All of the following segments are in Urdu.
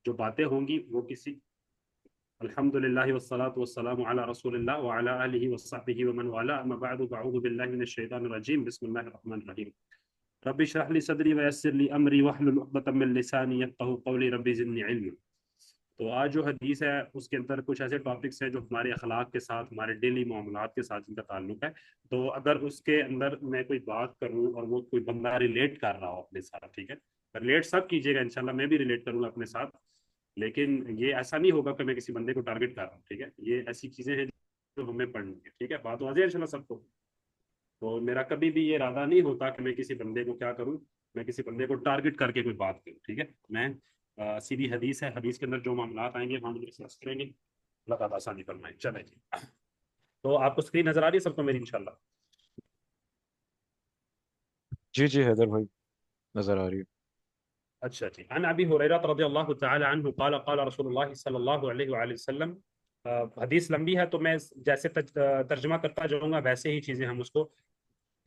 جو باتیں ہوں گی وہ کسی الحمدللہ والصلاة والسلام علی رسول اللہ وعلی آلہ وصحبہ ومن والا، اما بعد فاعوذ باللہ من الشیطان الرجیم، بسم اللہ الرحمن الرحیم۔ رب اشرح لی صدری ویسر لی امری واحلل عقدۃ من لسانی یفقہوا قولی، رب زدنی علما۔ تو آج جو حدیث ہے اس کے اندر کچھ ایسے ٹاپکس ہیں جو ہمارے اخلاق کے ساتھ، ہمارے ڈیلی معاملات کے ساتھ ان کا تعلق ہے۔ تو اگر اس کے اندر میں کوئی بات کروں اور وہ کوئی بندہ ریلیٹ کر رہا ہو اپنے ساتھ، ٹھیک ہے، ریلیٹ سب کیجیے گا انشاءاللہ، میں بھی ریلیٹ کروں گا اپنے ساتھ، لیکن یہ ایسا نہیں ہوگا کہ میں کسی بندے کو ٹارگٹ کر رہا ہوں، ٹھیک ہے، یہ ایسی چیزیں ہیں جو ہمیں پڑھنی ہے، ٹھیک ہے، بات واضح ہے انشاءاللہ سب کو۔ تو میرا کبھی بھی یہ ارادہ نہیں ہوتا کہ میں کسی بندے کو کیا کروں، میں کسی بندے کو ٹارگٹ کر کے کوئی بات کروں، ٹھیک ہے، میں سیدھی حدیث ہے، حدیث کے اندر جو معاملات آئیں گے ہم ڈسکس کریں گے، اللہ تعالیٰ آسانی فرمائے۔ چلے جی، تو آپ کو اسکرین نظر آ رہی ہے سب کو میری انشاءاللہ؟ جی جی حیدر بھائی، نظر آ رہی ہے۔ اچھا جی، عن ابی ہریرہ رضی اللہ تعالی عنہ قال قال رسول اللہ صلی اللہ علیہ وآلہ وسلم۔ حدیث لمبی ہے تو میں جیسے ترجمہ کرتا جاؤں گا ویسے ہی چیزیں ہم اس کو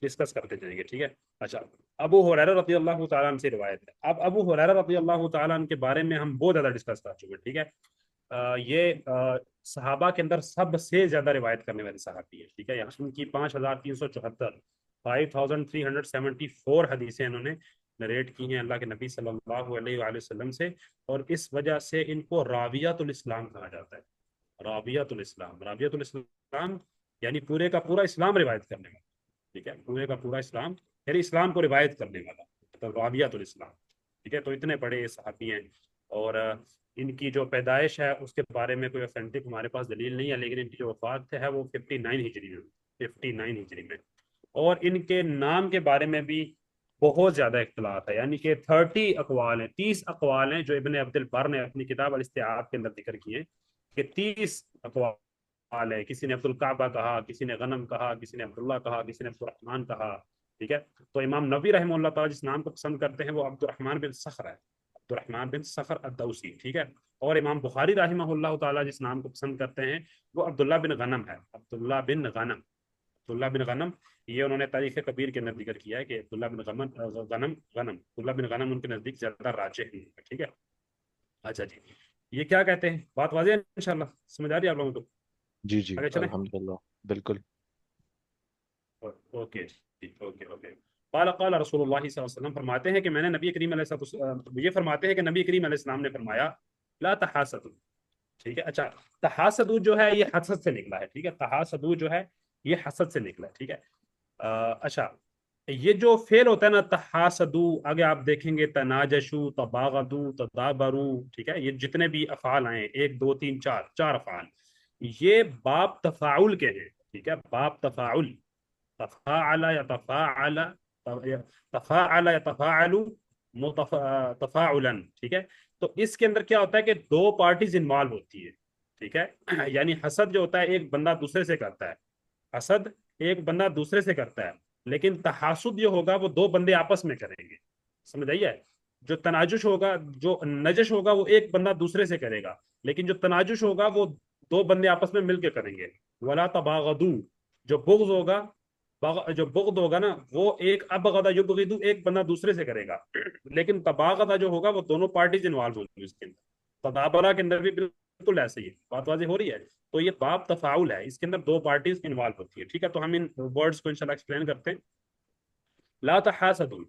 ڈسکس کرتے جائیں گے، ٹھیک ہے۔ اچھا، ابو ہریرہ رضی اللہ تعالیٰ عنہ سے روایت ہے۔ اب ابو ہریرہ رضی اللہ تعالیٰ عنہ کے بارے میں ہم بہت زیادہ ڈسکس کر چکے ہیں، ٹھیک ہے۔ یہ صحابہ کے اندر سب سے زیادہ روایت کرنے والے صحابی ہے، ٹھیک ہے، ان کی 5374 5374 حدیثیں انہوں نے نریٹ کی ہیں اللہ کے نبی صلی اللہ علیہ وآلہ وسلم سے، اور اس وجہ سے ان کو راویۃ الاسلام کہا جاتا ہے۔ راویۃ الاسلام، راویۃ الاسلام یعنی پورے کا پورا اسلام روایت کرنے والا، ٹھیک ہے، پورے کا پورا اسلام یعنی اسلام کو روایت کرنے والا، مطلب راویۃ الاسلام، ٹھیک ہے۔ تو اتنے بڑے صحابی ہیں، اور ان کی جو پیدائش ہے اس کے بارے میں کوئی اوتھینٹک ہمارے پاس دلیل نہیں ہے، لیکن ان کی جو وفات ہے وہ 59 ہجری میں، 59 ہجری میں۔ اور ان کے نام کے بارے میں بھی بہت زیادہ اختلاف ہے، یعنی کہ 30 اقوال ہیں، 30 اقوال ہیں جو ابن عبد البر نے اپنی کتاب الاستیعاب کے اندر ذکر کیے ہیں کہ 30 اقوال ہے۔ کسی نے عبد الکعبہ کہا، کسی نے غنم کہا، کسی نے عبداللہ کہا، کسی نے عبد الرحمن کہا، ٹھیک ہے۔ تو امام نبی رحمہ اللہ تعالیٰ جس نام کو پسند کرتے ہیں وہ عبد الرحمن بن صخر ہے، عبد الرحمن بن صخر الدوسی، ٹھیک ہے۔ اور امام بخاری رحمہ اللہ تعالیٰ جس نام کو پسند کرتے ہیں وہ عبداللہ بن غنم ہے، عبداللہ بن غنم، عبداللہ بن غنم۔ یہ انہوں نے تاریخ کبیر کے اندر ذکر کیا ہے کہ عبداللہ بن غنم عبداللہ بن غنم ان کے نزدیک زیادہ راجح ہے، ٹھیک ہے۔ اچھا جی، یہ کیا کہتے ہیں، بات واضح ہے انشاءاللہ، سمجھ آ رہی ہے آپ لوگوں کو؟ جی جی آگے چلیں، الحمدللہ، بالکل۔ اوکے جی، اوکے اوکے۔ قال قال رسول اللہ صلی اللہ علیہ وسلم، فرماتے ہیں کہ میں نے نبی کریم علیہ السلام، یہ فرماتے ہیں کہ نبی کریم علیہ السلام نے فرمایا لا تحاسدوا، ٹھیک ہے۔ اچھا، تحاسدوا جو ہے یہ حسد سے نکلا ہے، ٹھیک ہے، تحاسدوا جو ہے یہ حسد سے نکلا ہے، ٹھیک ہے۔ اچھا، یہ جو فعل ہوتا ہے نا تحاسدوا، آگے آپ دیکھیں گے تناجشوا، تباغضوا، تدابروا، ٹھیک ہے، یہ جتنے بھی افعال آئے 1 2 3 4 4 افعال، یہ باب تفاعل کے ہیں، ٹھیک ہے، باب تفاعل، تفاعل يتفاعل، تفاعل يتفاعل، تفاعلا، ٹھیک ہے۔ تو اس کے اندر کیا ہوتا ہے کہ 2 پارٹیز انوالو ہوتی ہے، ٹھیک ہے، یعنی حسد جو ہوتا ہے ایک بندہ دوسرے سے کرتا ہے، حسد ایک بندہ دوسرے سے کرتا ہے، لیکن تحاسد جو ہوگا وہ 2 بندے آپس میں کریں گے، سمجھ آئیے؟ جو تناجش ہوگا، جو نجش ہوگا وہ ایک بندہ دوسرے سے کرے گا، لیکن جو تناجش ہوگا وہ 2 بندے آپس میں مل کے کریں گے۔ ولا تباغضوا، جو بغض ہوگا، جو بغض ہوگا نا وہ ایک ابغض یبغض، ایک بندہ دوسرے سے کرے گا، لیکن تباغض جو ہوگا وہ دونوں پارٹیز انوالو ہوں گی اس کے اندر۔ تدابرہ کے اندر بھی بالکل ایسے ہی ہے، بات واضح ہو رہی ہے؟ تو یہ باب تفاعل ہے، اس کے اندر 2 پارٹیز انوالو ہوتی ہے، ٹھیک ہے۔ تو ہم ان ورڈز کو انشاءاللہ ایکسپلین کرتے ہیں۔ لا تحاسدوا،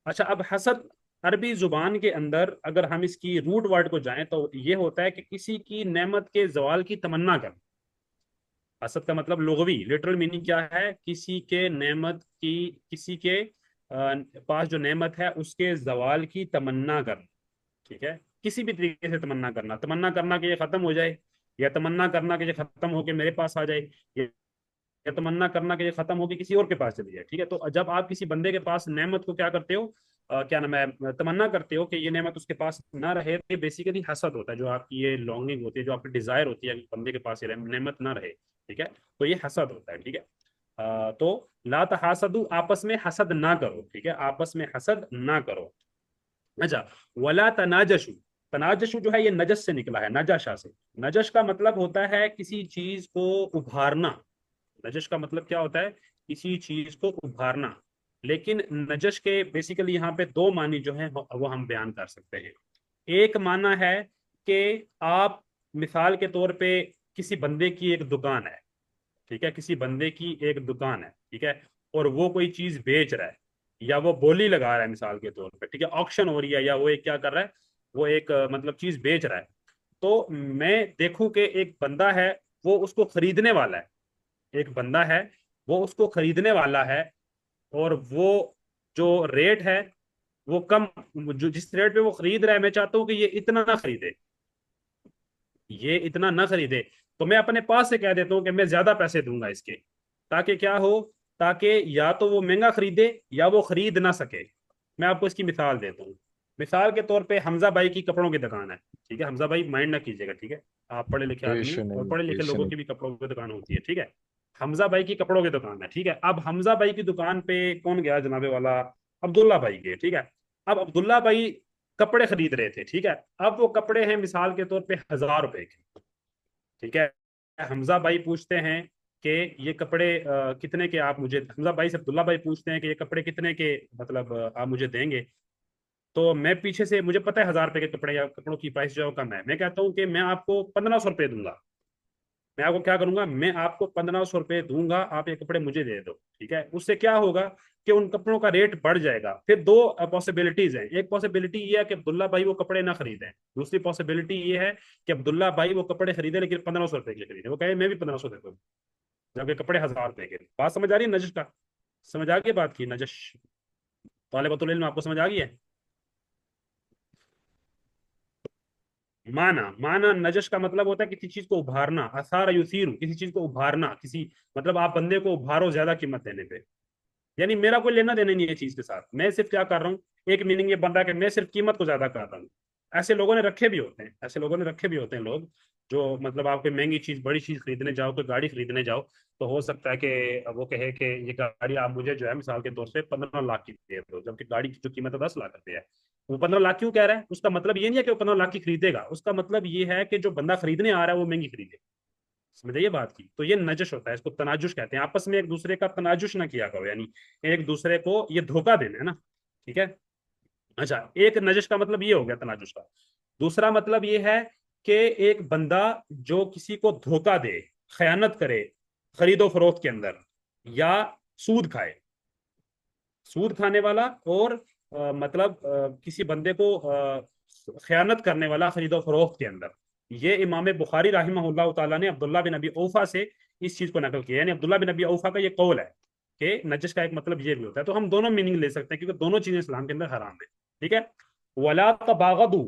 اچھا، اب حسد عربی زبان کے اندر اگر ہم اس کی روٹ ورڈ کو جائیں تو یہ ہوتا ہے کہ کسی کی نعمت کے زوال کی تمنا کرنا۔ حسد کا مطلب لغوی لٹرل میننگ کیا ہے؟ کسی کے نعمت کی، کسی کے پاس جو نعمت ہے اس کے زوال کی تمنا کرنا، ٹھیک ہے، کسی بھی طریقے سے تمنا کرنا، تمنا کرنا کہ یہ ختم ہو جائے، یا تمنا کرنا کہ یہ ختم ہو کے میرے پاس آ جائے، یا تمنا کرنا کہ یہ ختم ہو کے کسی اور کے پاس چلی جائے، ٹھیک ہے۔ تو جب آپ کسی بندے کے پاس نعمت کو کیا کرتے ہو، کیا نام ہے، تمنا کرتے ہو کہ یہ نعمت اس کے پاس نہ رہے، تو بیسیکلی حسد ہوتا ہے، جو آپ کی یہ لانگنگ ہوتی ہے، جو آپ کی ڈیزائر ہوتی ہے کہ بندے کے پاس یہ نعمت نہ رہے، ٹھیک ہے، تو یہ حسد ہوتا ہے، ٹھیک ہے۔ تو لا تحاسدوا، آپس میں حسد نہ کرو، ٹھیک ہے، آپس میں حسد نہ کرو۔ اچھا، ولا تناجشوا، تناجشوا جو ہے یہ نجس سے نکلا ہے، نجاشا سے۔ نجش کا مطلب ہوتا ہے کسی چیز کو ابھارنا، نجش کا مطلب کیا ہوتا ہے؟ کسی چیز کو ابھارنا، لیکن نجش کے بیسیکلی یہاں پہ 2 معنی جو ہیں وہ ہم بیان کر سکتے ہیں۔ ایک معنی ہے کہ آپ مثال کے طور پہ کسی بندے کی ایک دکان ہے، ٹھیک ہے، کسی بندے کی ایک دکان ہے، ٹھیک ہے، اور وہ کوئی چیز بیچ رہا ہے یا وہ بولی لگا رہا ہے مثال کے طور پہ، ٹھیک ہے، آکشن ہو رہی ہے، یا وہ ایک کیا کر رہا ہے، وہ ایک مطلب چیز بیچ رہا ہے، تو میں دیکھوں کہ ایک بندہ ہے وہ اس کو خریدنے والا ہے، ایک بندہ ہے وہ اس کو خریدنے والا ہے، اور وہ جو ریٹ ہے وہ کم، جو جس ریٹ پہ وہ خرید رہا ہے میں چاہتا ہوں کہ یہ اتنا نہ خریدے، یہ اتنا نہ خریدے، تو میں اپنے پاس سے کہہ دیتا ہوں کہ میں زیادہ پیسے دوں گا اس کے، تاکہ کیا ہو، تاکہ یا تو وہ مہنگا خریدے یا وہ خرید نہ سکے۔ میں آپ کو اس کی مثال دیتا ہوں۔ مثال کے طور پہ حمزہ بھائی کی کپڑوں کی دکان ہے، ٹھیک ہے، حمزہ بھائی مائنڈ نہ کیجیے گا، ٹھیک ہے، آپ پڑھے لکھے کوئی آدمی ایشو ہیں اور نہیں، پڑھے کوئی لکھے ایشو لوگوں نہیں۔ کی بھی کپڑوں کی دکان ہوتی ہے، ٹھیک ہے، حمزہ بھائی کی کپڑوں کی دکان ہے، ٹھیک ہے، اب حمزہ بھائی کی دکان پہ کون گیا جناب والا، عبداللہ بھائی گئے، ٹھیک ہے، اب عبداللہ بھائی کپڑے خرید رہے تھے، ٹھیک ہے، اب وہ کپڑے ہیں مثال کے طور پہ 1000 روپے کے، ٹھیک ہے، حمزہ بھائی پوچھتے ہیں کہ یہ کپڑے کتنے کے آپ مجھے، حمزہ بھائی سے عبداللہ بھائی پوچھتے ہیں کہ یہ کپڑے کتنے کے مطلب آپ مجھے دیں گے، تو میں پیچھے سے مجھے پتا ہے 1000 روپے کے کپڑے یا کپڑوں کی پرائس جو ہے کم ہے، میں کہتا ہوں کہ میں آپ کو 1500 روپے دوں گا، میں آپ کو کیا کروں گا، میں آپ کو 1500 روپے دوں گا، آپ یہ کپڑے مجھے دے دو، ٹھیک ہے، اس سے کیا ہوگا کہ ان کپڑوں کا ریٹ بڑھ جائے گا۔ پھر دو پاسبلٹیز ہیں، ایک پاسبلٹی یہ ہے کہ عبداللہ بھائی وہ کپڑے نہ خریدیں، دوسری پاسبلٹی یہ ہے کہ عبداللہ بھائی وہ کپڑے خریدے لیکن 1500 روپے کے خریدے، وہ کہے میں بھی 1500 دے دوں، جبکہ کپڑے 1000 روپے کے۔ بات سمجھ آ رہی ہے نجش کا؟ سمجھ آ گئی بات کی نجش؟ طالبۃ العلم آپ کو سمجھ آ گئی ہے؟ مانا نجش کا مطلب ہوتا ہے کسی چیز کو ابھارنا، اثار یثیر، کسی چیز کو ابھارنا، کسی مطلب آپ بندے کو ابھارو زیادہ قیمت دینے پہ، یعنی میرا کوئی لینا دینا نہیں ہے چیز کے ساتھ، میں صرف کیا کر رہا ہوں، ایک میننگ یہ بن رہا ہے کہ میں صرف قیمت کو زیادہ کر رہا ہوں۔ ایسے لوگوں نے رکھے بھی ہوتے ہیں، ایسے لوگوں نے رکھے بھی ہوتے ہیں لوگ، جو مطلب آپ کوئی مہنگی چیز بڑی چیز خریدنے جاؤ، کوئی گاڑی خریدنے جاؤ، تو ہو سکتا ہے کہ وہ کہے کہ یہ گاڑی آپ مجھے جو ہے مثال کے طور سے 15 لاکھ کی دے دو، جبکہ گاڑی کی جو قیمت ہے 10 لاکھ روپے ہے۔ وہ 15 لاکھ کیوں کہہ رہا ہے، اس کا مطلب یہ نہیں ہے کہ وہ 15 لاکھ کی خریدے گا، اس کا مطلب یہ ہے کہ جو بندہ خریدنے آ رہا ہے وہ مہنگی خریدے، سمجھے یہ بات کی؟ تو یہ نجش ہوتا ہے، اس کو تناجش کہتے ہیں، آپس میں ایک دوسرے کا تناجش نہ کیا کرو، یعنی ایک دوسرے کو یہ دھوکہ دینا ہے نا، ٹھیک ہے۔ اچھا، ایک نجش کا مطلب یہ ہو گیا تناجش کا۔ دوسرا مطلب یہ ہے کہ ایک بندہ جو کسی کو دھوکہ دے، خیانت کرے خرید و فروخت کے اندر، یا سود کھائے، سود کھانے والا، اور مطلب کسی بندے کو خیانت کرنے والا خرید و فروخت کے اندر، یہ امام بخاری رحمہ اللہ تعالیٰ نے عبداللہ بن ابی اوفا سے اس چیز کو نقل کیا، یعنی عبداللہ بن ابی اوفا کا یہ قول ہے کہ نجش کا ایک مطلب یہ بھی ہوتا ہے، تو ہم دونوں میننگ لے سکتے ہیں کیونکہ دونوں چیزیں اسلام کے اندر حرام ہیں، ٹھیک ہے۔ ولا تباغضوا،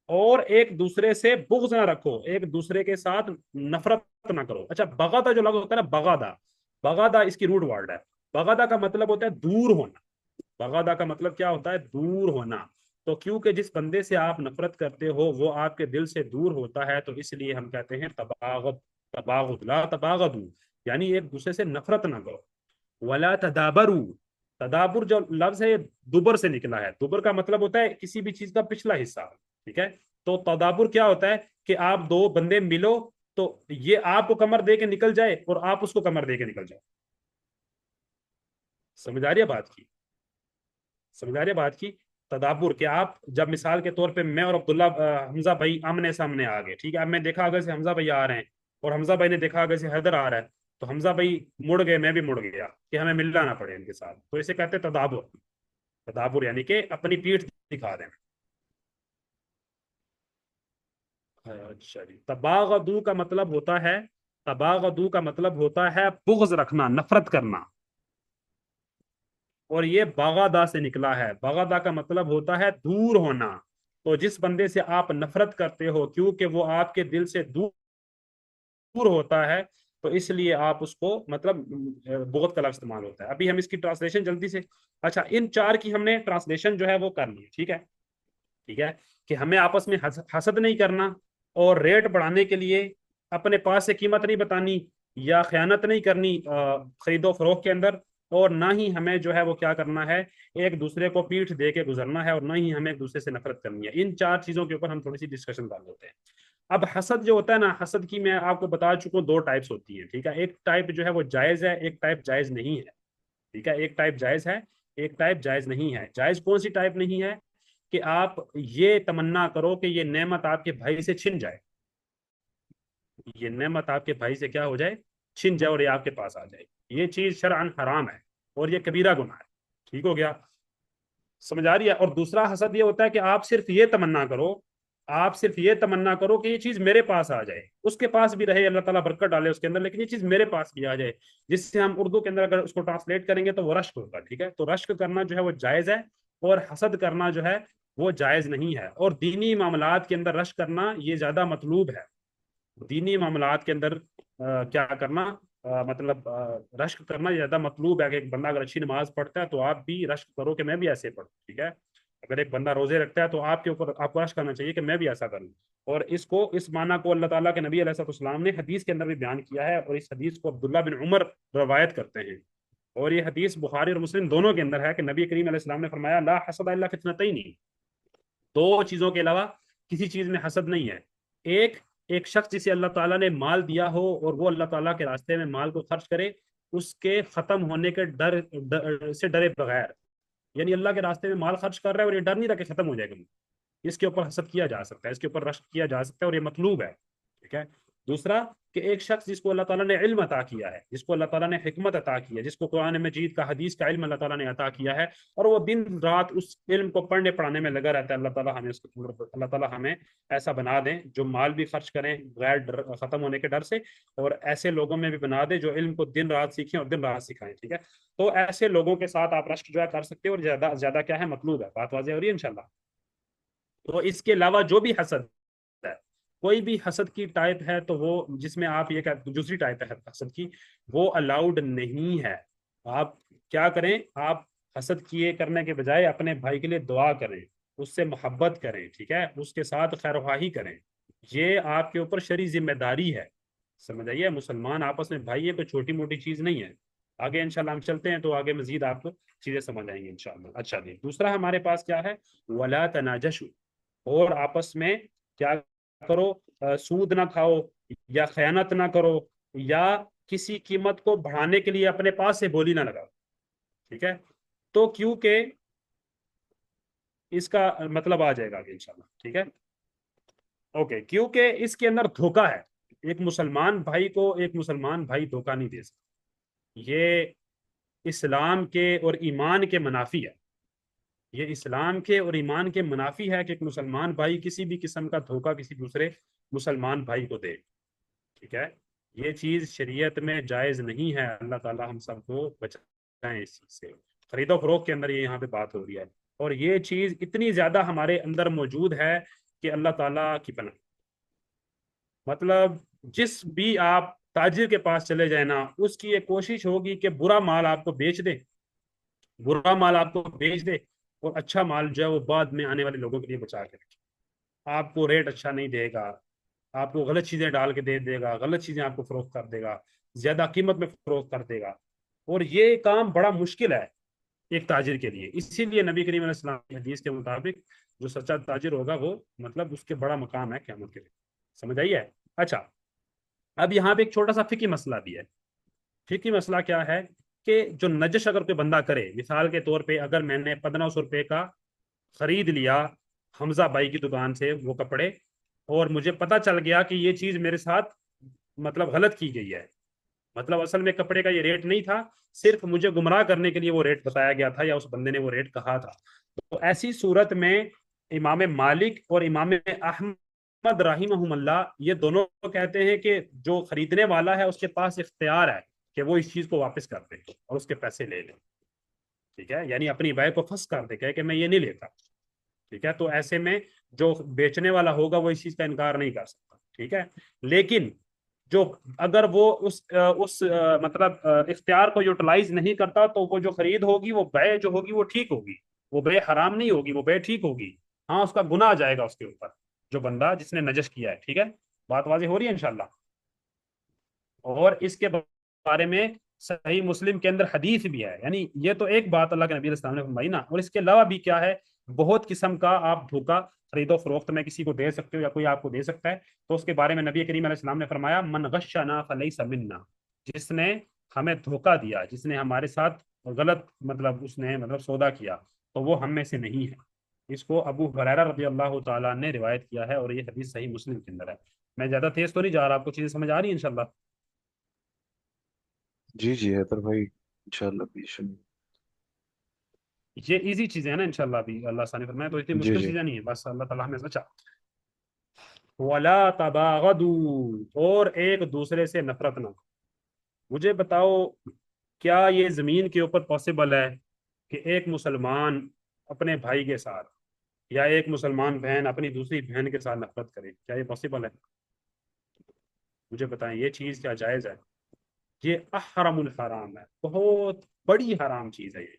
اور ایک دوسرے سے بغض نہ رکھو، ایک دوسرے کے ساتھ نفرت نہ کرو۔ اچھا، بغضا جو لفظ ہوتا ہے نا، بغادا، بغادا اس کی روٹ ورڈ ہے، بغادا کا مطلب ہوتا ہے دور ہونا، بغادا کا مطلب کیا ہوتا ہے، دور ہونا، تو کیونکہ جس بندے سے آپ نفرت کرتے ہو وہ آپ کے دل سے دور ہوتا ہے، تو اس لیے ہم کہتے ہیں تباغض، تباغض، لا تباغضوا، یعنی ایک دوسرے سے نفرت نہ کرو۔ ولا تدابروا، تدابر جو لفظ ہے یہ دوبر سے نکلا ہے، دوبر کا مطلب ہوتا ہے کسی بھی چیز کا پچھلا حصہ، ٹھیک ہے، تو تدابر کیا ہوتا ہے کہ آپ دو بندے ملو تو یہ آپ کو کمر دے کے نکل جائے اور آپ اس کو کمر دے کے نکل جائے، سمجھ آ رہی ہے بات کی؟ سمجھ آ رہی ہے بات کی؟ تدابر کہ آپ جب مثال کے طور پہ میں اور عبداللہ حمزہ بھائی آمنے سامنے آ گئے، ٹھیک ہے، اب میں دیکھا اگر سے حمزہ بھائی آ رہے ہیں اور حمزہ بھائی نے دیکھا اگر سے حیدر آ رہا ہے، تو حمزہ بھائی مڑ گئے، میں بھی مڑ گیا کہ ہمیں ملنا نہ پڑے ان کے ساتھ، تو اسے کہتے ہیں تدابر، تدابر یعنی کہ اپنی پیٹھ دکھا دیں۔ اچھا جی، تباغدو کا مطلب ہوتا ہے، تباغدو کا مطلب ہوتا ہے بغض رکھنا، نفرت کرنا، اور یہ باغادا سے نکلا ہے، باغادا کا مطلب ہوتا ہے دور ہونا، تو جس بندے سے آپ نفرت کرتے ہو کیونکہ وہ آپ کے دل سے دور ہوتا ہے، تو اس لیے آپ اس کو مطلب بغض کا لفظ استعمال ہوتا ہے۔ ابھی ہم اس کی ٹرانسلیشن جلدی سے، اچھا ان چار کی ہم نے ٹرانسلیشن جو ہے وہ کر لی، ٹھیک ہے، ٹھیک ہے، کہ ہمیں آپس میں حسد نہیں کرنا، اور ریٹ بڑھانے کے لیے اپنے پاس سے قیمت نہیں بتانی، یا خیانت نہیں کرنی خرید و فروخت کے اندر، اور نہ ہی ہمیں جو ہے وہ کیا کرنا ہے، ایک دوسرے کو پیٹھ دے کے گزرنا ہے، اور نہ ہی ہمیں ایک دوسرے سے نفرت کرنی ہے۔ ان چار چیزوں کے اوپر ہم تھوڑی سی ڈسکشن کر لیتے ہیں۔ اب حسد جو ہوتا ہے نا، حسد کی میں آپ کو بتا چکا ہوں دو ٹائپس ہوتی ہیں، ٹھیک ہے، ایک ٹائپ جو ہے وہ جائز ہے، ایک ٹائپ جائز نہیں ہے، ٹھیک ہے، ایک ٹائپ جائز ہے، ایک ٹائپ جائز نہیں ہے۔ جائز کون سی ٹائپ نہیں ہے؟ کہ آپ یہ تمنا کرو کہ یہ نعمت آپ کے بھائی سے چھن جائے، یہ نعمت آپ کے بھائی سے کیا ہو جائے، چھن جائے اور یہ آپ کے پاس آ جائے. یہ چیز شرعن حرام ہے اور یہ کبیرہ گناہ ہے. ٹھیک ہو گیا، سمجھ آ رہی ہے. اور دوسرا حسد یہ ہوتا ہے کہ آپ صرف یہ تمنا کرو، آپ صرف یہ تمنا کرو کہ یہ چیز میرے پاس آ جائے، اس کے پاس بھی رہے، اللہ تعالیٰ برکت ڈالے اس کے اندر، لیکن یہ چیز میرے پاس بھی آ جائے، جس سے ہم اردو کے اندر اگر اس کو ٹرانسلیٹ کریں گے تو وہ رشک ہوگا. ٹھیک ہے، تو رشک کرنا جو ہے وہ جائز ہے، اور حسد کرنا جو ہے وہ جائز نہیں ہے. اور دینی معاملات کے اندر رشک کرنا یہ زیادہ مطلوب ہے. دینی معاملات کے اندر کیا کرنا، مطلب رشک کرنا زیادہ مطلوب ہے. کہ ایک بندہ اگر اچھی نماز پڑھتا ہے تو آپ بھی رشک کرو کہ میں بھی ایسے پڑھوں. ٹھیک ہے، اگر ایک بندہ روزے رکھتا ہے تو آپ کے اوپر آپ کو رشک کرنا چاہیے کہ میں بھی ایسا کروں. اور اس معنی کو اللہ تعالیٰ کے نبی علیہ السلام نے حدیث کے اندر بھی بیان کیا ہے، اور اس حدیث کو عبداللہ بن عمر روایت کرتے ہیں. اور یہ حدیث بخاری اور مسلم دونوں کے اندر ہے کہ نبی کریم علیہ السلام نے فرمایا لا حسد الا فی اثنتین، دو چیزوں کے علاوہ کسی چیز میں حسد نہیں ہے. ایک شخص جسے اللہ تعالیٰ نے مال دیا ہو اور وہ اللہ تعالیٰ کے راستے میں مال کو خرچ کرے اس کے ختم ہونے کے ڈر سے ڈرے بغیر، یعنی اللہ کے راستے میں مال خرچ کر رہا ہے اور یہ ڈر نہیں رہا کہ ختم ہو جائے گا، اس کے اوپر حسد کیا جا سکتا ہے، اس کے اوپر رشک کیا جا سکتا ہے، اور یہ مطلوب ہے. ٹھیک ہے. دوسرا کہ ایک شخص جس کو اللہ تعالیٰ نے علم عطا کیا ہے، جس کو اللہ تعالیٰ نے حکمت عطا کی ہے، جس کو قرآن مجید کا حدیث کا علم اللہ تعالیٰ نے عطا کیا ہے، اور وہ دن رات اس علم کو پڑھنے پڑھانے میں لگا رہتا ہے. اللہ تعالیٰ ہمیں ایسا بنا دیں جو مال بھی خرچ کریں غیر ختم ہونے کے ڈر سے، اور ایسے لوگوں میں بھی بنا دے جو علم کو دن رات سیکھیں اور دن رات سکھائیں. ٹھیک ہے، تو ایسے لوگوں کے ساتھ آپ رشک جو ہے کر سکتے ہیں، اور زیادہ زیادہ کیا ہے مطلوب ہے. بات واضح ہو رہی ہے انشاءاللہ. تو اس کے علاوہ جو بھی حسد ہے، کوئی بھی حسد کی ٹائپ ہے تو وہ جس میں آپ یہ دوسری ٹائپ ہے حسد کی، وہ الاؤڈ نہیں ہے. آپ کیا کریں، آپ حسد کیے کرنے کے بجائے اپنے بھائی کے لیے دعا کریں، اس سے محبت کریں. ٹھیک ہے، اس کے ساتھ خیر خواہی کریں. یہ آپ کے اوپر شرعی ذمہ داری ہے. سمجھ آئیے، مسلمان آپس میں بھائی ہے، کوئی چھوٹی موٹی چیز نہیں ہے. آگے انشاءاللہ ہم چلتے ہیں تو آگے مزید آپ کو چیزیں سمجھ آئیں گی انشاءاللہ. اچھا جی، دوسرا ہمارے پاس کیا ہے، ولا تناجشوا، اور آپس میں کیا کرو، سود نہ کھاؤ، یا خیانت نہ کرو، یا کسی قیمت کو بڑھانے کے لیے اپنے پاس سے بولی نہ لگاؤ. ٹھیک ہے، تو کیونکہ اس کا مطلب آ جائے گا آگے انشاءاللہ. ٹھیک ہے، اوکے، کیونکہ اس کے اندر دھوکہ ہے. ایک مسلمان بھائی کو ایک مسلمان بھائی دھوکہ نہیں دے سکتا. یہ اسلام کے اور ایمان کے منافی ہے. یہ اسلام کے اور ایمان کے منافی ہے کہ ایک مسلمان بھائی کسی بھی قسم کا دھوکہ کسی دوسرے مسلمان بھائی کو دے. ٹھیک ہے، یہ چیز شریعت میں جائز نہیں ہے. اللہ تعالی ہم سب کو بچائیں اس چیز سے. خرید و فروخت کے اندر یہ یہاں پہ بات ہو رہی ہے، اور یہ چیز اتنی زیادہ ہمارے اندر موجود ہے کہ اللہ تعالیٰ کی پناہ. مطلب جس بھی آپ تاجر کے پاس چلے جائیں نا، اس کی یہ کوشش ہوگی کہ برا مال آپ کو بیچ دے، برا مال آپ کو بیچ دے، اور اچھا مال جو ہے وہ بعد میں آنے والے لوگوں کے لیے بچا کے رکھے. آپ کو ریٹ اچھا نہیں دے گا، آپ کو غلط چیزیں ڈال کے دے دے گا، غلط چیزیں آپ کو فروخت کر دے گا، زیادہ قیمت میں فروخت کر دے گا. اور یہ کام بڑا مشکل ہے ایک تاجر کے لیے. اسی لیے نبی کریم علیہ السلام کی حدیث کے مطابق جو سچا تاجر ہوگا وہ مطلب اس کے بڑا مقام ہے قیامت کے لیے. سمجھ آئیے. اچھا، اب یہاں پہ ایک چھوٹا سا فقہی مسئلہ بھی ہے. فقہی مسئلہ کیا ہے کہ جو نجش اگر کوئی بندہ کرے، مثال کے طور پہ اگر میں نے 1500 روپے کا خرید لیا حمزہ بھائی کی دکان سے وہ کپڑے، اور مجھے پتا چل گیا کہ یہ چیز میرے ساتھ مطلب غلط کی گئی ہے، مطلب اصل میں کپڑے کا یہ ریٹ نہیں تھا، صرف مجھے گمراہ کرنے کے لیے وہ ریٹ بتایا گیا تھا، یا اس بندے نے وہ ریٹ کہا تھا. تو ایسی صورت میں امام مالک اور امام احمد رحمہم اللہ یہ دونوں کہتے ہیں کہ جو خریدنے والا ہے اس کے پاس اختیار ہے کہ وہ اس چیز کو واپس کر دے اور اس کے پیسے لے لے. ٹھیک ہے، یعنی اپنی بے کو پھنس کر دے کہ میں یہ نہیں لیتا. ٹھیک ہے، تو ایسے میں جو بیچنے والا ہوگا وہ اس چیز کا انکار نہیں کر سکتا. ٹھیک ہے، لیکن جو اگر وہ اس مطلب اختیار کو یوٹیلائز نہیں کرتا تو وہ جو خرید ہوگی وہ بے جو ہوگی وہ ٹھیک ہوگی، وہ بے حرام نہیں ہوگی، وہ بے ٹھیک ہوگی. ہاں، اس کا گناہ جائے گا اس کے اوپر، جو بندہ جس نے نجش کیا ہے. ٹھیک ہے، بات واضح ہو رہی ہے انشاءاللہ. اور اس کے بارے میں صحیح مسلم کے اندر حدیث بھی ہے. یعنی یہ تو ایک بات اللہ کے نبی علیہ السلام نے فرمائی نا، اور اس کے علاوہ بھی کیا ہے، بہت قسم کا آپ دھوکا خرید و فروخت میں کسی کو دے سکتے ہو یا کوئی آپ کو دے سکتا ہے. تو اس کے بارے میں نبی کریم علیہ السلام نے فرمایا من غشنا فلیس منا، جس نے ہمیں دھوکا دیا، جس نے ہمارے ساتھ غلط مطلب اس نے مطلب سودا کیا تو وہ ہم میں سے نہیں ہے. اس کو ابو ہریرہ رضی اللہ تعالیٰ نے روایت کیا ہے اور یہ حدیث صحیح مسلم کے اندر ہے. میں زیادہ تیز تو نہیں جا رہا, آپ کو چیزیں سمجھ آ رہی ہیں انشاءاللہ؟ جی جی حیدر بھائی، انشاءاللہ بھی یہ ایزی چیزیں ہیں نا انشاءاللہ, بھی اللہ آسانی فرمائے, تو اتنی جی مشکل جی چیزیں نہیں ہیں, بس اللہ تعالیٰ ہمیں بچا. ولا تباغضوا, اور ایک دوسرے سے نفرت نہ. مجھے بتاؤ, کیا یہ زمین کے اوپر پاسبل ہے کہ ایک مسلمان اپنے بھائی کے ساتھ یا ایک مسلمان بہن اپنی دوسری بہن کے ساتھ نفرت کرے؟ کیا یہ پاسبل ہے؟ مجھے بتائیں, یہ چیز کیا جائز ہے؟ یہ احرم الحرام ہے, بہت بڑی حرام چیز ہے یہ.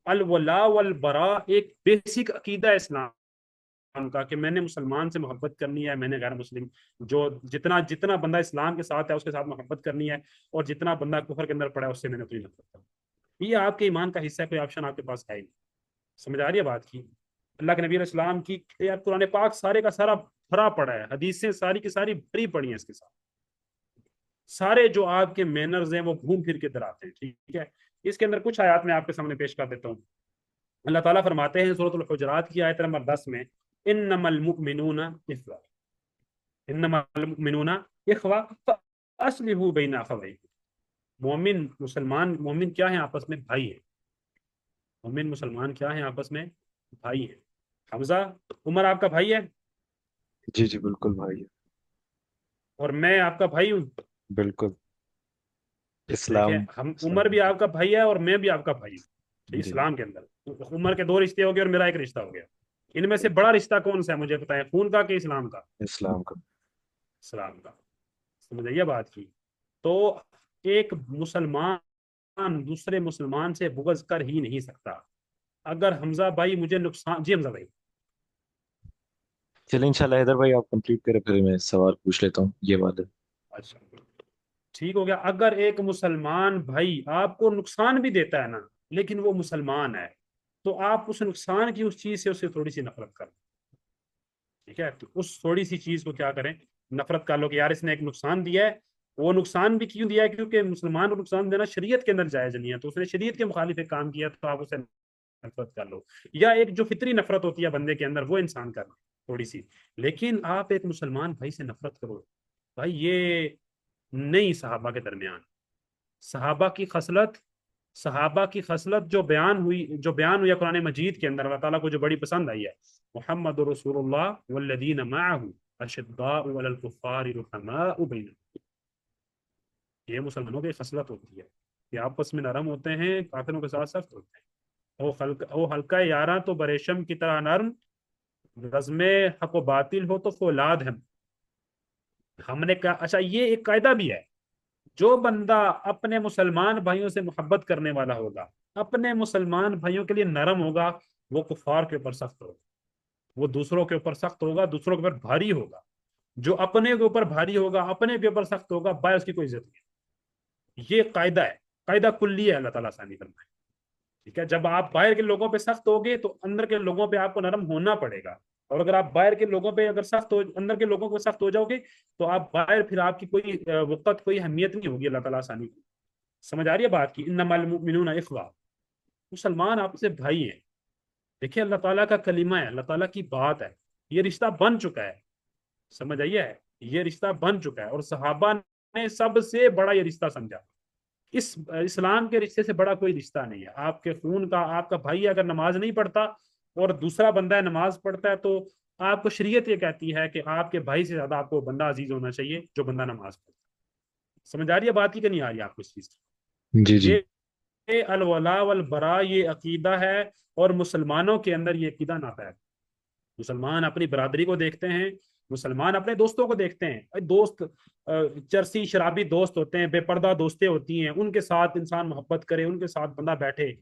الولا والبراء ایک بیسک عقیدہ ہے اسلام کا, کہ میں نے مسلمان سے محبت کرنی ہے, میں نے غیر مسلم جو جتنا بندہ اسلام کے ساتھ ہے اس کے ساتھ محبت کرنی ہے, اور جتنا بندہ کفر کے اندر پڑا ہے اس سے میں نے اپنی نفرت کرنی. یہ آپ کے ایمان کا حصہ ہے, کوئی آپشن آپ کے پاس ہے ہی نہیں. سمجھ آ رہی ہے بات کی؟ اللہ کے نبی علیہ السلام کی یار قرآن پاک سارے کا سارا بھرا پڑا ہے, حدیثیں ساری کی ساری بھری پڑی ہیں اس کے ساتھ. سارے جو آپ کے مینرز ہیں وہ گھوم پھر کے در آتے ہیں. ٹھیک ہے, اس کے اندر کچھ آیات میں آپ کے سامنے پیش کر دیتا ہوں. اللہ تعالیٰ فرماتے ہیں سورۃ الحجرات کی آیت نمبر 10 میں, انما المؤمنون اخوہ, انما المؤمنون اخوہ فاصلحوا بین اخویکم. مومن کیا ہیں؟ آپس میں بھائی ہیں. مومن مسلمان کیا ہیں؟ آپس میں بھائی ہیں. حمزہ, عمر آپ کا بھائی ہے جی جی بالکل بھائی، اور میں آپ کا بھائی ہوں. بالکل. دیکھیں, اسلام عمر بھی آپ کا بھائی ہے اور میں بھی آپ کا بھائی ہوں. جی اسلام کے اندر عمر کے 2 رشتے ہو گئے اور میرا ایک رشتہ ہو گیا. ان میں سے بڑا رشتہ کون سا ہے مجھے بتائیں, خون کا کہ اسلام کا؟ اسلام کا. اسلام کا. سمجھ آئیے بات کی؟ تو ایک مسلمان دوسرے مسلمان سے بغض کر ہی نہیں سکتا. اگر حمزہ بھائی مجھے نقصان, جی حمزہ بھائی. چلیں انشاءاللہ حیدر بھائی آپ کمپلیٹ کریں، پھر میں سوال پوچھ لیتا ہوں یہ والے. اچھا ٹھیک ہو گیا. اگر ایک مسلمان بھائی آپ کو نقصان بھی دیتا ہے نا, لیکن وہ مسلمان ہے, تو آپ اس نقصان کی اس چیز سے اسے تھوڑی سی نفرت کریں. ٹھیک ہے, تو اس تھوڑی سی چیز کو کیا کریں, نفرت کر لو کہ یار اس نے ایک نقصان دیا ہے. وہ نقصان بھی کیوں دیا ہے؟ کیونکہ مسلمان کو نقصان دینا شریعت کے اندر جائز نہیں ہے, تو اس نے شریعت کے مخالف ایک کام کیا, تو آپ اسے نفرت کر لو. یا ایک جو فطری نفرت ہوتی ہے بندے کے اندر, وہ انسان کر لو تھوڑی سی. لیکن آپ ایک مسلمان بھائی سے نفرت کرو, بھائی یہ نہیں صحابہ کے درمیان. صحابہ کی خصلت جو بیان ہوئی قرآن مجید کے اندر, اللہ تعالیٰ کو جو بڑی پسند آئی ہے, محمد رسول اللہ والذین معه اشداء علی الکفار رحماء بینہم. یہ مسلمانوں کی خصلت ہوتی ہے کہ آپس میں نرم ہوتے ہیں, کافروں کے ساتھ سخت ہوتے ہیں. او حلقہ یاراں تو بریشم کی طرح نرم, رزم حق و باطل ہو تو فولاد ہے. ہم نے کہا اچھا یہ ایک قاعدہ بھی ہے, جو بندہ اپنے مسلمان بھائیوں سے محبت کرنے والا ہوگا, اپنے مسلمان بھائیوں کے لیے نرم ہوگا, وہ کفار کے اوپر سخت ہوگا, وہ دوسروں کے اوپر سخت ہوگا, دوسروں کے اوپر بھاری ہوگا. جو اپنے کے اوپر بھاری ہوگا, اپنے کے اوپر سخت ہوگا, بھائی اس کی کوئی عزت نہیں. یہ قاعدہ ہے, قاعدہ کلی ہے, اللہ تعالیٰ ثانی فرمائے. ٹھیک ہے, جب آپ باہر کے لوگوں پہ سخت ہوگے تو اندر کے لوگوں پہ آپ کو نرم ہونا پڑے گا. اور اگر آپ باہر کے لوگوں پہ اگر اندر کے لوگوں کو سخت ہو جاؤ گے, تو آپ باہر پھر آپ کی کوئی وقت کوئی اہمیت نہیں ہوگی اللہ تعالیٰ ثانی. سمجھ آ رہی ہے بات کی؟ انما المؤمنون اخوہ, مسلمان آپ سے بھائی ہیں. دیکھیں اللہ تعالیٰ کا کلمہ ہے, اللہ تعالیٰ کی بات ہے, یہ رشتہ بن چکا ہے. سمجھ آئیے, یہ رشتہ بن چکا ہے, اور صحابہ نے سب سے بڑا یہ رشتہ سمجھا. اس اسلام کے رشتے سے بڑا کوئی رشتہ نہیں ہے. آپ کے خون کا, آپ کا بھائی اگر نماز نہیں پڑھتا اور دوسرا بندہ نماز پڑھتا ہے, تو آپ کو شریعت یہ کہتی ہے کہ آپ کے بھائی سے زیادہ آپ کو بندہ عزیز ہونا چاہیے جو بندہ نماز پڑھتا ہے. سمجھ آ رہی ہے بات کی کہ نہیں آ رہی ہے آپ کو اس چیز جی کی؟ جی یہ الولا والبراء یہ عقیدہ ہے, اور مسلمانوں کے اندر یہ عقیدہ ناپید. مسلمان اپنی برادری کو دیکھتے ہیں, مسلمان اپنے دوستوں کو دیکھتے ہیں. دوست چرسی شرابی دوست ہوتے ہیں, بے پردہ دوستیں ہوتی ہیں, ان کے ساتھ انسان محبت کرے, ان کے ساتھ بندہ بیٹھے.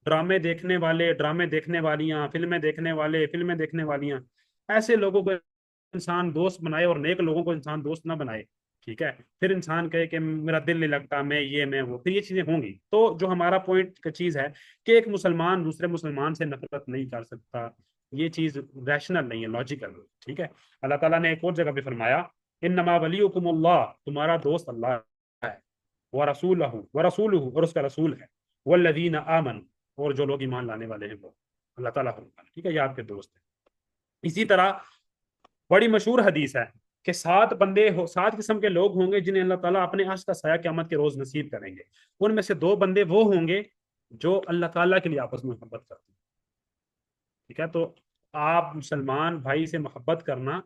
ڈرامے دیکھنے والے, ڈرامے دیکھنے والیاں, فلمیں دیکھنے والے, فلمیں دیکھنے والیاں, ایسے لوگوں کو انسان دوست بنائے اور نیک لوگوں کو انسان دوست نہ بنائے. ٹھیک ہے, پھر انسان کہے کہ میرا دل نہیں لگتا, میں وہ, پھر یہ چیزیں ہوں گی. تو جو ہمارا پوائنٹ کا چیز ہے کہ ایک مسلمان دوسرے مسلمان سے نفرت نہیں کر سکتا, یہ چیز ریشنل نہیں ہے, لاجیکل. ٹھیک ہے, اللہ تعالیٰ نے ایک اور جگہ پہ فرمایا, انما ولیکم اللہ, تمہارا دوست اللہ ہے, ورسولہ, اور اس کا رسول ہے, والذین آمنوا, اور جو لوگ ایمان لانے والے ہیں وہ. اللہ تعالیٰ فرماتا ہے، ٹھیک ہے، یہ آپ کے دوست ہیں۔ اسی طرح بڑی مشہور حدیث ہے کہ 7 قسم کے لوگ ہوں گے جنہیں اللہ تعالیٰ اپنے عرش کا سایہ قیامت کے روز نصیب کریں گے۔ ان میں سے 2 بندے وہ ہوں گے جو اللہ تعالیٰ کے لیے آپس میں محبت کرتے ہیں، ٹھیک ہے۔ تو آپ مسلمان بھائی سے محبت کرنا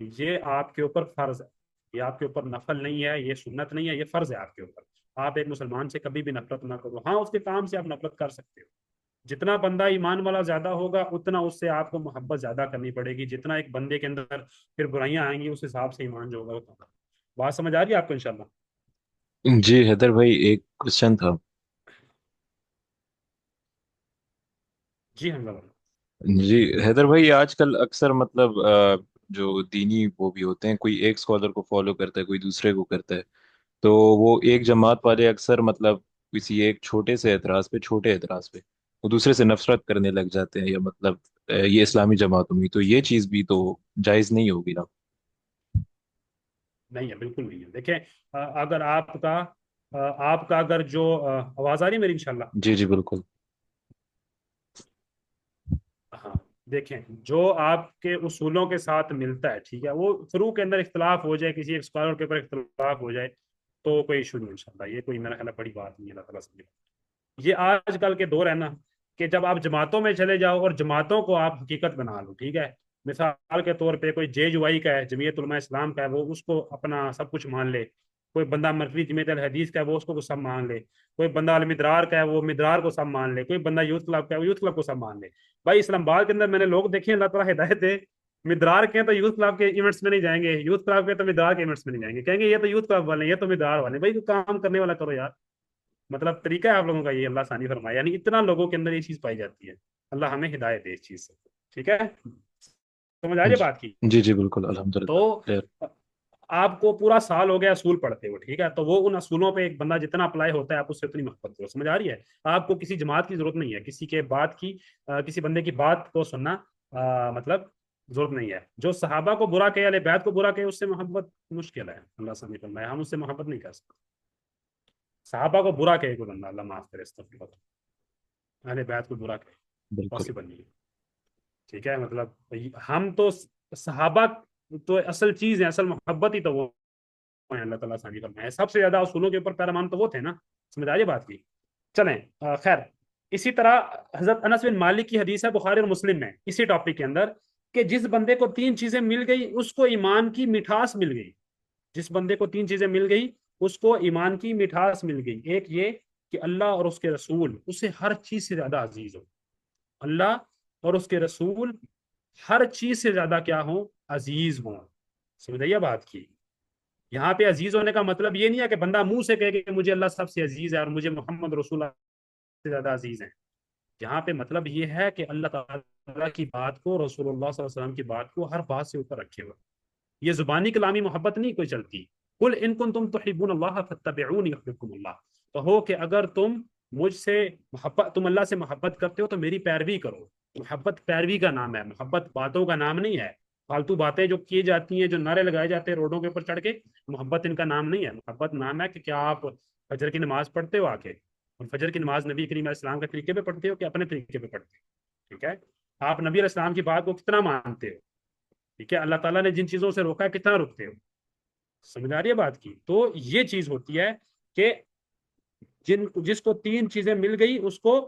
یہ آپ کے اوپر فرض ہے، یہ آپ کے اوپر نفل نہیں ہے، یہ سنت نہیں ہے، یہ فرض ہے آپ کے اوپر۔ آپ ایک مسلمان سے کبھی بھی نفرت نہ کرو، ہاں اس کے کام سے آپ نفرت کر سکتے ہو۔ جتنا بندہ ایمان والا زیادہ ہوگا اتنا اس سے آپ کو محبت زیادہ کرنی پڑے گی، جتنا ایک بندے کے اندر پھر برائیاں آئیں گی اس حساب سے ایمان جو ہوگا اتنا۔ بات سمجھ آ رہی ہے آپ کو انشاءاللہ؟ جی حیدر بھائی ایک کوشچن تھا۔ جی حمزہ بھائی۔ جی حیدر بھائی آج کل اکثر مطلب جو دینی وہ بھی ہوتے ہیں، کوئی ایک اسکالر کو فالو کرتا ہے کوئی دوسرے کو کرتا ہے، تو وہ ایک جماعت والے اکثر مطلب کسی ایک چھوٹے سے اعتراض پہ چھوٹے اعتراض پہ وہ دوسرے سے نفرت کرنے لگ جاتے ہیں، یا مطلب یہ اسلامی جماعت ہوئی تو یہ چیز بھی تو جائز نہیں ہوگی نا؟ نہیں ہے، بالکل نہیں ہے۔ دیکھیں اگر آپ کا اگر جو آواز آ رہی ہے میری انشاءاللہ؟ جی جی بالکل۔ ہاں، دیکھیں جو آپ کے اصولوں کے ساتھ ملتا ہے، ٹھیک ہے، وہ فروع کے اندر اختلاف ہو جائے، کسی ایک اسکالر کے اوپر اختلاف ہو جائے تو کوئی ایشو نہیں انشاءاللہ، یہ کوئی میرا خیال ہے بڑی بات نہیں ہے، اللہ تعالیٰ سمجھے۔ یہ آج کل کے دور ہے نا کہ جب آپ جماعتوں میں چلے جاؤ اور جماعتوں کو آپ حقیقت بنا لو، ٹھیک ہے، مثال کے طور پہ کوئی جے یو آئی کا ہے، جمعیت علماء اسلام کا ہے، وہ اس کو اپنا سب کچھ مان لے، کوئی بندہ مرکزی جمعیت الحدیث کا ہے وہ اس کو سب مان لے، کوئی بندہ المدرار کا ہے وہ مدرار کو سب مان لے، کوئی بندہ یوتھ کلب کا ہے وہ یوتھ کلب کو سب مان لے۔ بھائی اسلام آباد کے اندر میں نے لوگ دیکھے ہیں، اللہ تعالیٰ ہدایت دے، مدرار کے ہیں تو یوتھ کلب کے ایونٹس میں نہیں جائیں گے، یوتھ کلب کے تو مدرار کے ایونٹس میں نہیں جائیں گے، کہیں گے یہ تو یوتھ کلب والے ہیں، یہ تو مدرار والے ہیں۔ بھائی تو کام کرنے والا کرو یار، مطلب طریقہ ہے آپ لوگوں کا یہ، اللہ ثانی فرمایا، یعنی اتنا لوگوں کے اندر یہ چیز پائی جاتی ہے۔ اللہ ہمیں ہدایت دے اس چیز سے، ٹھیک ہے، سمجھ آ جائے جی بات کی؟ جی جی بالکل الحمد تو للہ خیر۔ آپ کو پورا سال ہو گیا اصول پڑھتے ہو، ٹھیک ہے، تو وہ ان اصولوں پہ ایک بندہ جتنا اپلائی ہوتا ہے آپ اس سے اتنی محبت کرو، سمجھ آ رہی ہے؟ آپ کو کسی جماعت کی ضرورت نہیں ہے، کسی کے بات کی کسی بندے کی بات کو سننا مطلب ضرورت نہیں ہے۔ جو صحابہ کو برا کہے، اہل بیت کو برا کہے، اس سے محبت مشکل ہے، اللہ سمجھ فرمایا، ہم اس سے محبت نہیں کر سکتے۔ صحابہ کو برا کہے کوئی بندہ، اللہ معاف کرے، استغفر اللہ، اہل بیت کو برا کہے، بالکل پاسبل نہیں ہے، ٹھیک ہے، مطلب ہم تو صحابہ تو اصل چیز ہے، اصل محبت ہی تو وہ ہیں، اللہ تعالیٰ ثانی فرمائے، سب سے زیادہ اصولوں کے اوپر پیرامان تو وہ تھے نا، سمجھ آئیے بات کی؟ چلیں خیر، اسی طرح حضرت انس بن مالک کی حدیث ہے بخاری اور مسلم میں اسی ٹاپک کے اندر کہ جس بندے کو 3 چیزیں مل گئی اس کو ایمان کی مٹھاس مل گئی، جس بندے کو 3 چیزیں مل گئی اس کو ایمان کی مٹھاس مل گئی۔ ایک یہ کہ اللہ اور اس کے رسول اسے ہر چیز سے زیادہ عزیز ہو، اللہ اور اس کے رسول ہر چیز سے زیادہ کیا ہوں؟ عزیز ہوں، سمجھائیے بات کی؟ یہاں پہ عزیز ہونے کا مطلب یہ نہیں ہے کہ بندہ منہ سے کہے کہ مجھے اللہ سب سے عزیز ہے اور مجھے محمد رسول اللہ سے زیادہ عزیز ہیں۔ یہاں پہ مطلب یہ ہے کہ اللہ تعالیٰ کی بات کو، رسول اللہ صلی اللہ علیہ وسلم کی بات کو ہر بات سے اوپر رکھے ہوئے، یہ زبانی کلامی محبت نہیں کوئی چلتی۔ قل ان کنتم تحبون اللہ فاتبعونی یحببکم اللہ، تو ہو کہ اگر تم مجھ سے محبت، تم اللہ سے محبت کرتے ہو تو میری پیروی کرو۔ محبت پیروی کا نام ہے، محبت باتوں کا نام نہیں ہے، فالتو باتیں جو کی جاتی ہیں، جو نعرے لگائے جاتے ہیں روڈوں کے اوپر چڑھ کے، محبت ان کا نام نہیں ہے۔ محبت نام ہے کہ کیا آپ فجر کی نماز پڑھتے ہو آ کے، اور فجر کی نماز نبی کریم علیہ السلام کے طریقے پہ پڑھتے ہو کہ اپنے طریقے پہ پڑھتے ہو، ٹھیک ہے؟ آپ نبی علیہ السلام کی بات کو کتنا مانتے ہو، ٹھیک ہے، اللہ تعالیٰ نے جن چیزوں سے روکا ہے کتنا رکتے ہو، سمجھ آ رہی ہے بات کی؟ تو یہ چیز ہوتی ہے کہ جس کو 3 چیزیں مل گئی اس کو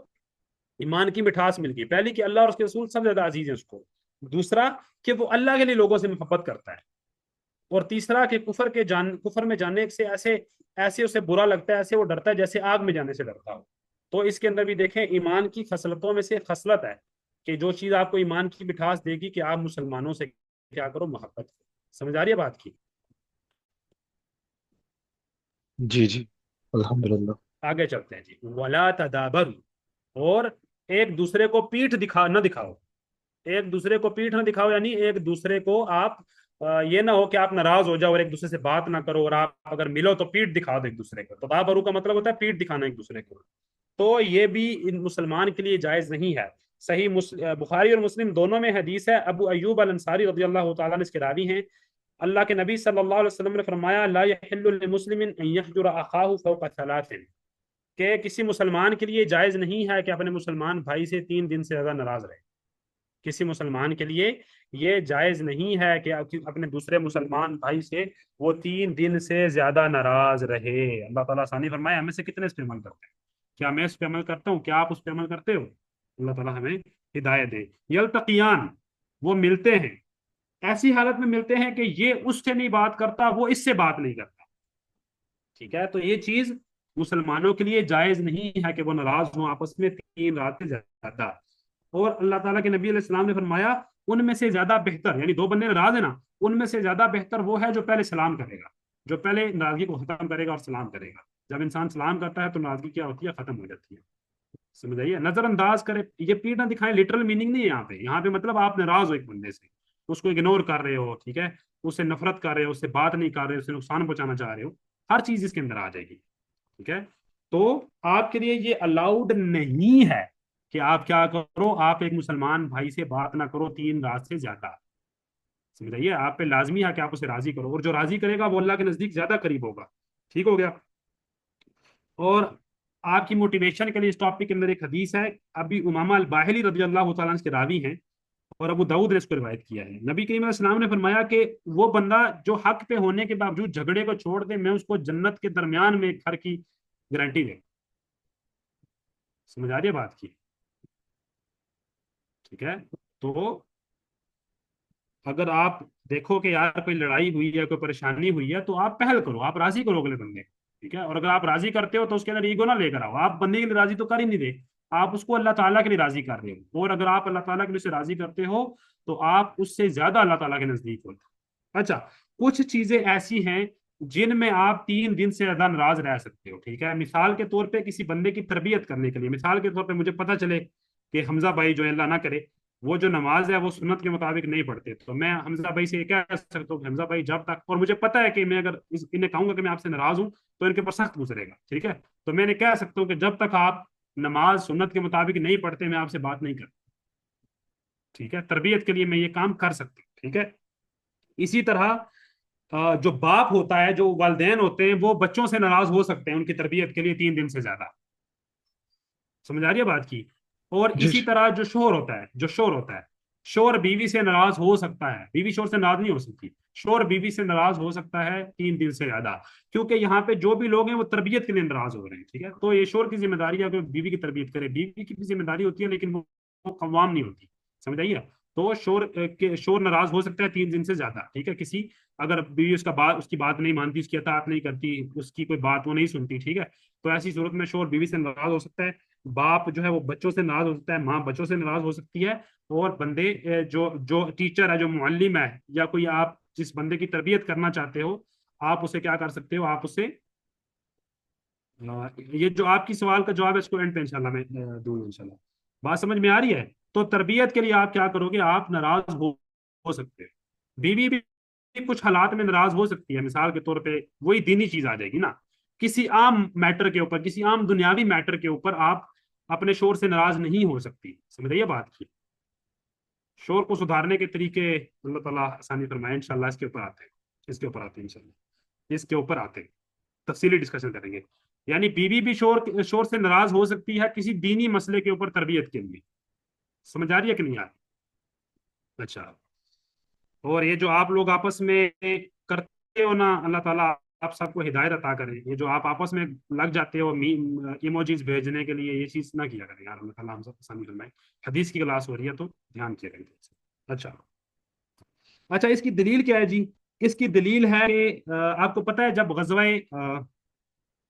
ایمان کی مٹھاس مل گئی۔ پہلی کہ اللہ اور اس کے رسول سب سے زیادہ عزیز ہیں اس کو، دوسرا کہ وہ اللہ کے لیے لوگوں سے محبت کرتا ہے، اور تیسرا کہ کفر میں جانے سے ایسے اسے برا لگتا ہے، ایسے وہ ڈرتا ہے جیسے آگ میں جانے سے ڈرتا ہو۔ تو اس کے اندر بھی دیکھیں ایمان کی خصلتوں میں سے خصلت ہے کہ جو چیز آپ کو ایمان کی مٹھاس دے گی کہ آپ مسلمانوں سے کیا کرو؟ محبت کرو، سمجھ آ رہی ہے بات کی؟ جی جی الحمد للہ۔ آگے چلتے ہیں جی، ولا تدابر، اور ایک دوسرے کو پیٹھ نہ دکھاؤ، ایک دوسرے کو پیٹھ نہ دکھاؤ، یعنی ایک دوسرے کو آپ یہ نہ ہو کہ آپ ناراض ہو جاؤ اور ایک دوسرے سے بات نہ کرو، اور آپ اگر ملو تو پیٹھ دکھا دو ایک دوسرے کو، تدابرو کا مطلب ہوتا ہے پیٹھ دکھانا ایک دوسرے کو، تو یہ بھی ان مسلمان کے لیے جائز نہیں ہے۔ صحیح بخاری اور مسلم دونوں میں حدیث ہے، ابو ایوب الانصاری رضی اللہ تعالیٰ عنہ اس کے راوی ہیں، اللہ کے نبی صلی اللہ علیہ وسلم نے فرمایا لا یحل لمسلم ان یحجر اخاہ فوق 3، کہ کسی مسلمان کے لیے جائز نہیں ہے کہ اپنے مسلمان بھائی سے 3 دن سے زیادہ ناراض رہے، کسی مسلمان کے لیے یہ جائز نہیں ہے کہ اپنے دوسرے مسلمان بھائی سے وہ 3 دن سے زیادہ ناراض رہے۔ اللہ تعالیٰ آسانی فرمائے، ہمیں سے کتنے اس پہ عمل کرتے ہیں؟ کیا میں اس پہ عمل کرتا ہوں؟ کیا آپ اس پہ عمل کرتے ہو؟ اللہ تعالیٰ ہمیں ہدایت دے۔ یلتقیان، وہ ملتے ہیں، ایسی حالت میں ملتے ہیں کہ یہ اس سے نہیں بات کرتا، وہ اس سے بات نہیں کرتا، ٹھیک ہے؟ تو یہ چیز مسلمانوں کے لیے جائز نہیں ہے کہ وہ ناراض ہوں آپس میں 3 رات سے زیادہ۔ اور اللہ تعالیٰ کے نبی علیہ السلام نے فرمایا ان میں سے زیادہ بہتر، یعنی 2 بندے ناراض ہیں نا، ان میں سے زیادہ بہتر وہ ہے جو پہلے سلام کرے گا، جو پہلے ناراضگی کو ختم کرے گا اور سلام کرے گا۔ جب انسان سلام کرتا ہے تو ناراضگی کیا ہوتی ہے؟ ختم ہو جاتی ہے۔ سمجھ آئیے؟ نظر انداز کرے، یہ پیٹ نہ دکھائیں لٹرل میننگ نہیں ہے یہاں پہ، یہاں پہ مطلب آپ ناراض ہو ایک بندے سے، اس کو اگنور کر رہے ہو، ٹھیک ہے، اس سے نفرت کر رہے ہو، اس سے بات نہیں کر رہے ہو، اس سے نقصان پہنچانا چاہ رہے ہو، ہر چیز اس کے اندر آ جائے گی، ٹھیک ہے؟ تو آپ کے لیے یہ الاؤڈ نہیں ہے کہ آپ کیا کرو، آپ ایک مسلمان بھائی سے بات نہ کرو 3 رات سے زیادہ۔ سمجھائیے؟ آپ پہ لازمی ہے کہ آپ اسے راضی کرو، اور جو راضی کرے گا وہ اللہ کے نزدیک زیادہ قریب ہوگا۔ ٹھیک ہو گیا؟ اور آپ کی موٹیویشن کے لیے اس ٹاپک کے اندر ایک حدیث ہے، ابھی امامہ الباہلی رضی اللہ تعالیٰ عنہ کے راوی ہیں، اور ابو داؤد نے اس کو روایت کیا ہے۔ نبی کریم علیہ السلام نے فرمایا کہ وہ بندہ جو حق پہ ہونے کے باوجود جھگڑے کو چھوڑ دے، میں اس کو جنت کے درمیان میں ایک گھر کی گارنٹی دے۔ سمجھ آ رہی ہے بات کی؟ ٹھیک ہے؟ تو اگر آپ دیکھو کہ یار کوئی لڑائی ہوئی ہے، کوئی پریشانی ہوئی ہے، تو آپ پہل کرو، آپ راضی کرو اگلے بندے کو، ٹھیک ہے؟ اور اگر آپ راضی کرتے ہو تو اس کے اندر ایگو نہ لے کر آؤ، آپ بندے کے لیے راضی تو کر ہی نہیں دے، آپ اس کو اللہ تعالیٰ کے لیے راضی کر رہے ہو، اور اگر آپ اللہ تعالیٰ کے لیے اسے راضی کرتے ہو تو آپ اس سے زیادہ اللہ تعالیٰ کے نزدیک ہوتے ہیں۔ اچھا، کچھ چیزیں ایسی ہیں جن میں آپ 3 دن سے زیادہ ناراض رہ سکتے ہو، ٹھیک ہے؟ مثال کے طور پہ کسی بندے کی تربیت کرنے کے لیے، مثال کے طور پہ مجھے پتہ چلے کہ حمزہ بھائی جو ہے اللہ نہ کرے وہ جو نماز ہے وہ سنت کے مطابق نہیں پڑھتے، تو میں حمزہ بھائی سے یہ کہہ سکتا ہوں کہ حمزہ بھائی جب تک، اور مجھے پتا ہے کہ میں اگر انہیں کہوں گا کہ میں آپ سے ناراض ہوں تو ان کے اوپر سخت گزرے گا، ٹھیک ہے؟ تو میں نے کہہ سکتا ہوں کہ جب تک آپ نماز سنت کے مطابق نہیں پڑھتے میں آپ سے بات نہیں کرتا، ٹھیک ہے؟ تربیت کے لیے میں یہ کام کر سکتا ہوں، ٹھیک ہے؟ اسی طرح جو باپ ہوتا ہے، جو والدین ہوتے ہیں، وہ بچوں سے ناراض ہو سکتے ہیں ان کی تربیت کے لیے 3 دن سے زیادہ۔ سمجھ آ رہی ہے بات کی؟ اور جی اسی طرح جو شوہر ہوتا ہے، شوہر بیوی سے ناراض ہو سکتا ہے، بیوی شوہر سے ناراض نہیں ہو سکتی، شوہر بیوی سے ناراض ہو سکتا ہے 3 دن سے زیادہ، کیونکہ یہاں پہ جو بھی لوگ ہیں وہ تربیت کے لیے ناراض ہو رہے ہیں، ٹھیک ہے؟ تو یہ شوہر کی ذمہ داری ہے کہ بیوی کی تربیت کرے، بیوی کی بھی ذمہ داری ہوتی ہے لیکن وہ قوام نہیں ہوتی، سمجھ آئیے؟ تو شوہر ناراض ہو سکتا ہے 3 دن سے زیادہ، ٹھیک ہے؟ کسی اگر بیوی اس کی بات نہیں مانتی، اس کی اطاعت نہیں کرتی، اس کی کوئی بات وہ نہیں سنتی، ٹھیک ہے؟ تو ایسی صورت میں شوہر بیوی سے ناراض ہو سکتا ہے، باپ جو ہے وہ بچوں سے ناراض ہو سکتا ہے، ماں بچوں سے ناراض ہو سکتی ہے، اور بندے جو ٹیچر ہے، جو معلم ہے، یا کوئی آپ جس بندے کی تربیت کرنا چاہتے ہو، آپ اسے کیا کر سکتے ہو؟ آپ اسے یہ جو آپ کی سوال کا جواب ہے اس کو اینڈ پہ انشاءاللہ میں دوں گا انشاءاللہ۔ بات سمجھ میں آ رہی ہے؟ تو تربیت کے لیے آپ کیا کرو گے؟ آپ ناراض ہو سکتے ہو، بیوی بھی کچھ حالات میں ناراض ہو سکتی ہے، مثال کے طور پہ وہی دینی چیز آ جائے گی نا، کسی عام میٹر کے اوپر، کسی عام دنیاوی میٹر کے اوپر آپ اپنے شور سے ناراض نہیں ہو سکتی، سمجھ رہی ہے بات کی؟ شور کو سدھارنے کے طریقے اللہ تعالیٰ آسانی فرمائے، انشاءاللہ اس کے اوپر آتے ہیں، اس کے اوپر آتے ہیں انشاءاللہ، اس کے اوپر آتے ہیں، تفصیلی ڈسکشن کریں گے۔ یعنی بیوی بھی شور سے ناراض ہو سکتی ہے کسی دینی مسئلے کے اوپر تربیت کے لیے، سمجھ آ رہی ہے کہ نہیں آ رہی؟ اچھا، اور یہ جو آپ لوگ آپس میں کرتے ہو نا، اللہ تعالیٰ آپ سب کو ہدایت عطا کرے، یہ جو آپ آپس میں لگ جاتے ہو ایموجیز بھیجنے کے لیے، یہ چیز نہ کیا کریں یار، اللہ تعالیٰ ہم سب آسانی فرمائے۔ حدیث کی کلاس ہو رہی ہے تو دھیان کیا کریں۔ اچھا اچھا، اس کی دلیل کیا ہے جی؟ اس کی دلیل ہے کہ آپ کو پتہ ہے جب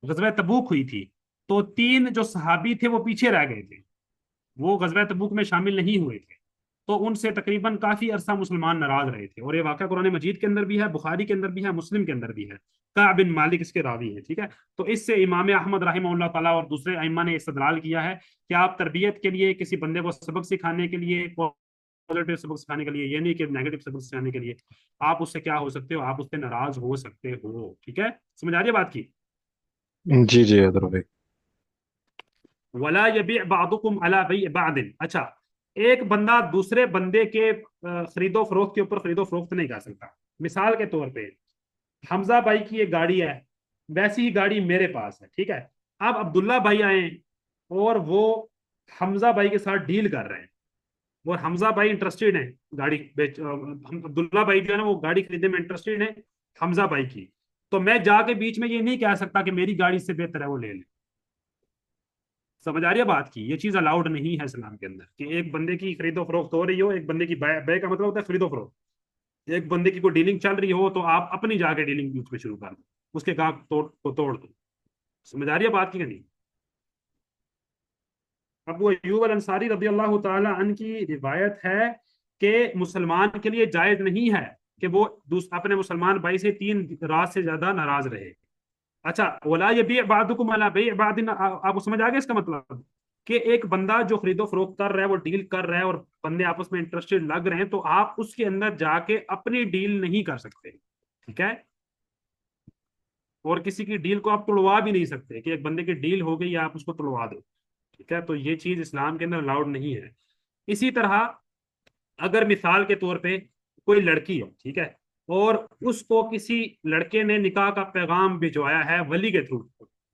غزوہ تبوک ہوئی تھی تو 3 جو صحابی تھے وہ پیچھے رہ گئے تھے، وہ غزوہ تبوک میں شامل نہیں ہوئے تھے، تو ان سے تقریباً کافی عرصہ مسلمان ناراض رہے تھے، اور یہ واقعہ قرآن مجید کے اندر بھی ہے، بخاری کے اندر بھی ہے، مسلم کے اندر بھی ہے، کعب بن مالک اس کے راوی ہے، ٹھیک ہے؟ تو اس سے امام احمد رحمہ اللہ تعالیٰ اور دوسرے ائمہ نے استدلال کیا ہے کہ آپ تربیت کے لیے کسی بندے کو سبق سکھانے کے لیے، پازیٹیو سبق سکھانے کے لیے، یہ نہیں کہ نیگیٹو سبق سکھانے کے لیے، آپ اس سے کیا ہو سکتے ہو؟ آپ اس سے ناراض ہو سکتے ہو، ٹھیک ہے؟ سمجھ آ رہی ہے بات کی؟ جی جی حیدر بھائی۔ ولا يبيع بعضكم على بيع بعض، اچھا، ایک بندہ دوسرے بندے کے خرید و فروخت کے اوپر خرید و فروخت نہیں کر سکتا۔ مثال کے طور پہ حمزہ بھائی کی ایک گاڑی ہے، ویسی ہی گاڑی میرے پاس ہے، ٹھیک ہے؟ اب عبداللہ بھائی آئے اور وہ حمزہ بھائی کے ساتھ ڈیل کر رہے ہیں، اور حمزہ بھائی انٹرسٹیڈ ہیں گاڑی بیچ عبداللہ بھائی جو ہے نا وہ گاڑی خریدنے میں انٹرسٹیڈ ہیں حمزہ بھائی کی، تو میں جا کے بیچ میں یہ نہیں کہہ سکتا کہ میری گاڑی سے بہتر ہے وہ لے لیں. سمجھ آ رہی ہے بات کی؟ یہ چیز الاؤڈ نہیں ہے اسلام کے اندر کہ ایک بندے کی خرید و فروخت ہو رہی ہو، ایک بندے کی بے کا مطلب ہوتا ہے خرید و فروخت، ایک بندے کی کوئی ڈیلنگ چل رہی ہو تو آپ اپنی جا کے ڈیلنگ اس پہ شروع کر دو، اس کے گاہک توڑ دو. سمجھ آ رہی ہے بات کی کہ نہیں؟ ابو ایوب الانصاری رضی اللہ تعالی عنہ کی روایت ہے کہ مسلمان کے لیے جائز نہیں ہے کہ وہ اپنے مسلمان بھائی سے 3 رات سے زیادہ ناراض رہے. اچھا، ولا یبیع بعضکم علی بیع بعض، آپ کو سمجھ آ گیا اس کا مطلب کہ ایک بندہ جو خرید و فروخت کر رہا ہے، وہ ڈیل کر رہا ہے اور بندے آپس میں انٹرسٹڈ لگ رہے ہیں، تو آپ اس کے اندر جا کے اپنی ڈیل نہیں کر سکتے. ٹھیک ہے؟ اور کسی کی ڈیل کو آپ توڑوا بھی نہیں سکتے کہ ایک بندے کی ڈیل ہو گئی یا آپ اس کو توڑوا دو. ٹھیک ہے؟ تو یہ چیز اسلام کے اندر الاؤڈ نہیں ہے. اسی طرح اگر مثال کے طور پہ کوئی لڑکی ہے، ٹھیک ہے، اور اس کو کسی لڑکے نے نکاح کا پیغام بھجوایا ہے ولی کے تھرو،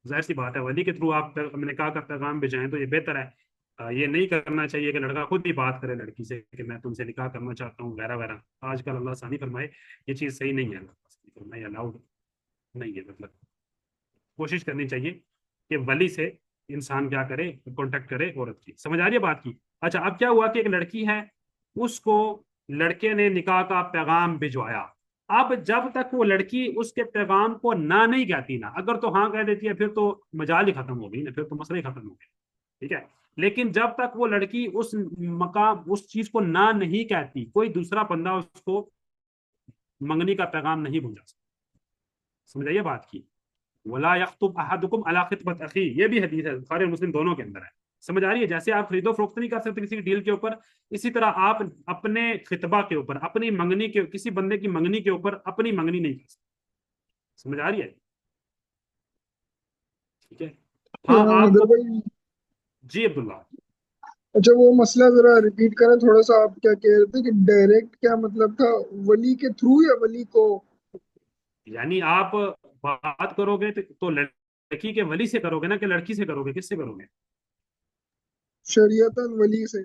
ظاہر سی بات ہے ولی کے تھرو آپ نکاح کا پیغام بھیجائیں تو یہ بہتر ہے. یہ نہیں کرنا چاہیے کہ لڑکا خود ہی بات کرے لڑکی سے کہ میں تم سے نکاح کرنا چاہتا ہوں وغیرہ وغیرہ. آج کل اللہ ثانی فرمائے یہ چیز صحیح نہیں ہے، اللہ ثانی فرمائے الاؤڈ نہیں ہے. مطلب کوشش کرنی چاہیے کہ ولی سے انسان کیا کرے، کانٹیکٹ کرے عورت کی. سمجھ آ رہی ہے بات کی؟ اچھا، اب کیا ہوا کہ ایک لڑکی ہے، اس کو لڑکے نے نکاح کا پیغام بھجوایا. اب جب تک وہ لڑکی اس کے پیغام کو نہ نہیں کہتی نا، اگر تو ہاں کہہ دیتی ہے پھر تو مجال ہی ختم ہو گئی نا، پھر تو مسئلہ ہی ختم ہو گیا. ٹھیک ہے؟ لیکن جب تک وہ لڑکی اس مقام اس چیز کو نہ نہیں کہتی، کوئی دوسرا بندہ اس کو منگنی کا پیغام نہیں بھجا سکتا. سمجھائیے بات کی؟ ولا یخطب احدکم علی خطبۃ اخی، یہ بھی حدیث ہے، بخاری اور مسلم دونوں کے اندر ہے. سمجھ آ رہی ہے؟ جیسے آپ خرید و فروخت نہیں کر سکتے کسی ڈیل کے اوپر، اسی طرح آپ اپنے خطبہ کے اوپر، اپنی منگنی کے، کسی بندے کی منگنی کے اوپر اپنی منگنی نہیں کر سکتے. سمجھ آ رہی ہے؟ ٹھیک ہے. ہاں آپ حیدر کو. بھائی، جی عبداللہ. اچھا وہ مسئلہ ذرا ریپیٹ کریں تھوڑا سا. آپ کیا کہہ رہے تھے کہ ڈائریکٹ کیا مطلب تھا؟ ولی کے تھرو یا ولی کو؟ یعنی آپ بات کرو گے تو لڑکی کے ولی سے کرو گے نا، کہ لڑکی سے کرو گے؟ کس سے کرو گے؟ شریعتاً ولی سے.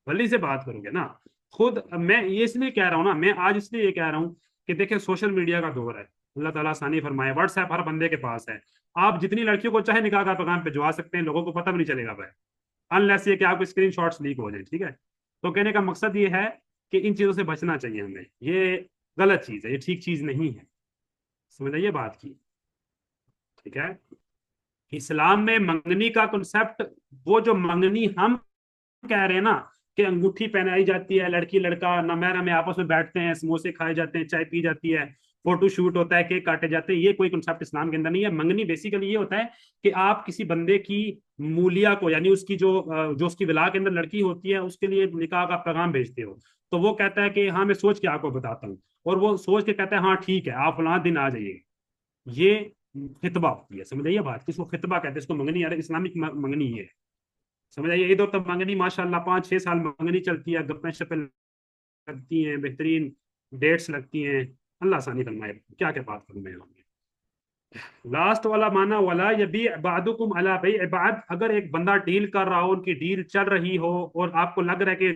ولی سے بات کرو گے نا. خود میں یہ اس لیے کہہ رہا ہوں نا، میں آج اس لیے یہ کہہ رہا ہوں کہ دیکھیں سوشل میڈیا کا دور ہے، اللہ تعالیٰ ثانی فرمائے، واٹس ایپ ہر بندے کے پاس ہے. آپ جتنی لڑکیوں کو چاہے نکاح کا پیغام بھجوا سکتے ہیں، لوگوں کو پتہ بھی نہیں چلے گا بھائی، انلیس یہ کہ آپ کو اسکرین شاٹس لیک ہو جائیں. ٹھیک ہے؟ تو کہنے کا مقصد یہ ہے کہ ان چیزوں سے بچنا چاہیے ہمیں. یہ غلط چیز ہے، یہ ٹھیک چیز نہیں ہے. سمجھ آئیے بات کی؟ ٹھیک ہے؟ اسلام میں منگنی کا کنسپٹ، وہ جو منگنی ہم کہہ رہے ہیں نا کہ انگوٹھی پہنائی جاتی ہے، لڑکی لڑکا نامحرم میں آپس میں بیٹھتے ہیں، سموسے کھائے جاتے ہیں، چائے پی جاتی ہے، فوٹو شوٹ ہوتا ہے، کیک کاٹے جاتے ہیں، یہ کوئی کنسپٹ اسلام کے اندر نہیں ہے. منگنی بیسیکلی یہ ہوتا ہے کہ آپ کسی بندے کی مولیا کو، یعنی اس کی جو اس کی ولا کے اندر لڑکی ہوتی ہے، اس کے لیے نکاح کا پیغام بھیجتے ہو. تو وہ کہتا ہے کہ ہاں میں سوچ کے آپ کو بتاتا ہوں، اور وہ سوچ کے کہتا ہے ہاں ٹھیک ہے آپ فلاں دن آ جائیے. یہ خطبہ ہوتی ہے. سمجھ آئیے بات؟ کس کو خطبہ کہتے ہیں، اس کو منگنی، اسلامک منگنی یہ ہے. سمجھ آئیے؟ عید اور تب منگنی ماشاء اللہ 5-6 سال منگنی چلتی ہے، گپیں شپیں لگتی ہیں، بہترین ڈیٹس لگتی ہیں. اللہ آسانی فرمائے، کیا کیا بات کروں میں. لاسٹ والا مانا ولا یبیع بعضکم علی بیع بعض، اگر ایک بندہ ڈیل کر رہا ہو، ان کی ڈیل چل رہی ہو اور آپ کو لگ رہا ہے کہ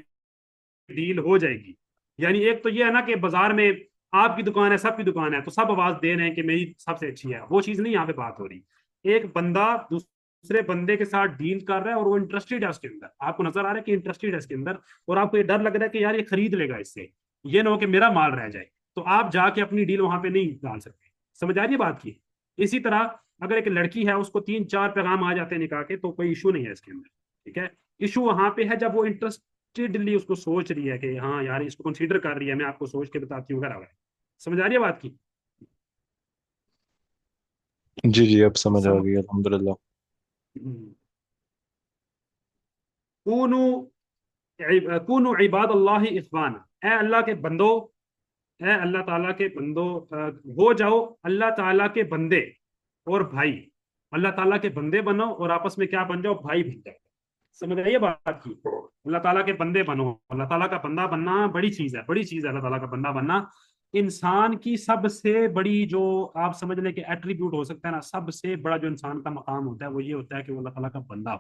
ڈیل ہو جائے گی. یعنی ایک تو یہ ہے نا کہ بازار میں آپ کی دکان ہے، سب کی دکان ہے، تو سب آواز دے رہے ہیں کہ میری سب سے اچھی ہے، وہ چیز نہیں یہاں پہ بات ہو رہی. ایک بندہ دوسرے بندے کے ساتھ ڈیل کر رہا ہے اور وہ انٹرسٹیڈ ہے اس کے اندر، آپ کو نظر آ رہا ہے کہ انٹرسٹیڈ ہے اس کے اندر، اور آپ کو یہ ڈر لگ رہا ہے کہ یار یہ خرید لے گا اس سے، یہ نہ ہو کہ میرا مال رہ جائے، تو آپ جا کے اپنی ڈیل وہاں پہ نہیں ڈال سکتے. سمجھ آ رہی ہے بات کی؟ اسی طرح اگر ایک لڑکی ہے، اس کو 3-4 پیغام آ جاتے ہیں نکاح کے، تو کوئی ایشو نہیں ہے اس کے اندر. ٹھیک ہے؟ ایشو وہاں پہ ہے جب وہ انٹرسٹیڈلی اس کو سوچ رہی ہے کہ ہاں یار اس کو کنسیڈر کر رہی ہے، میں آپ کو سوچ کے بتاتی ہوں وغیرہ. سمجھ آ رہی ہے بات کی؟ جی جی اب سمجھ آ سم... گئی الحمدللہ. کونو کونو عباد اللہ اخوانا، اے اللہ کے بندو، اے اللہ تعالیٰ کے بندو، ہو جاؤ اللہ تعالیٰ کے بندے اور بھائی. اللہ تعالیٰ کے بندے بنو اور آپس میں کیا بن جاؤ؟ بھائی بن جاؤ. سمجھ آئیے بات کی؟ اللہ تعالیٰ کے بندے بنو. اللہ تعالیٰ کا بندہ بننا بڑی چیز ہے، بڑی چیز ہے اللہ تعالیٰ کا بندہ بننا. انسان کی سب سے بڑی جو آپ سمجھ لیں کہ ایٹریبیوٹ ہو سکتا ہے نا، سب سے بڑا جو انسان کا مقام ہوتا ہے وہ یہ ہوتا ہے کہ وہ اللہ تعالیٰ کا بندہ ہو.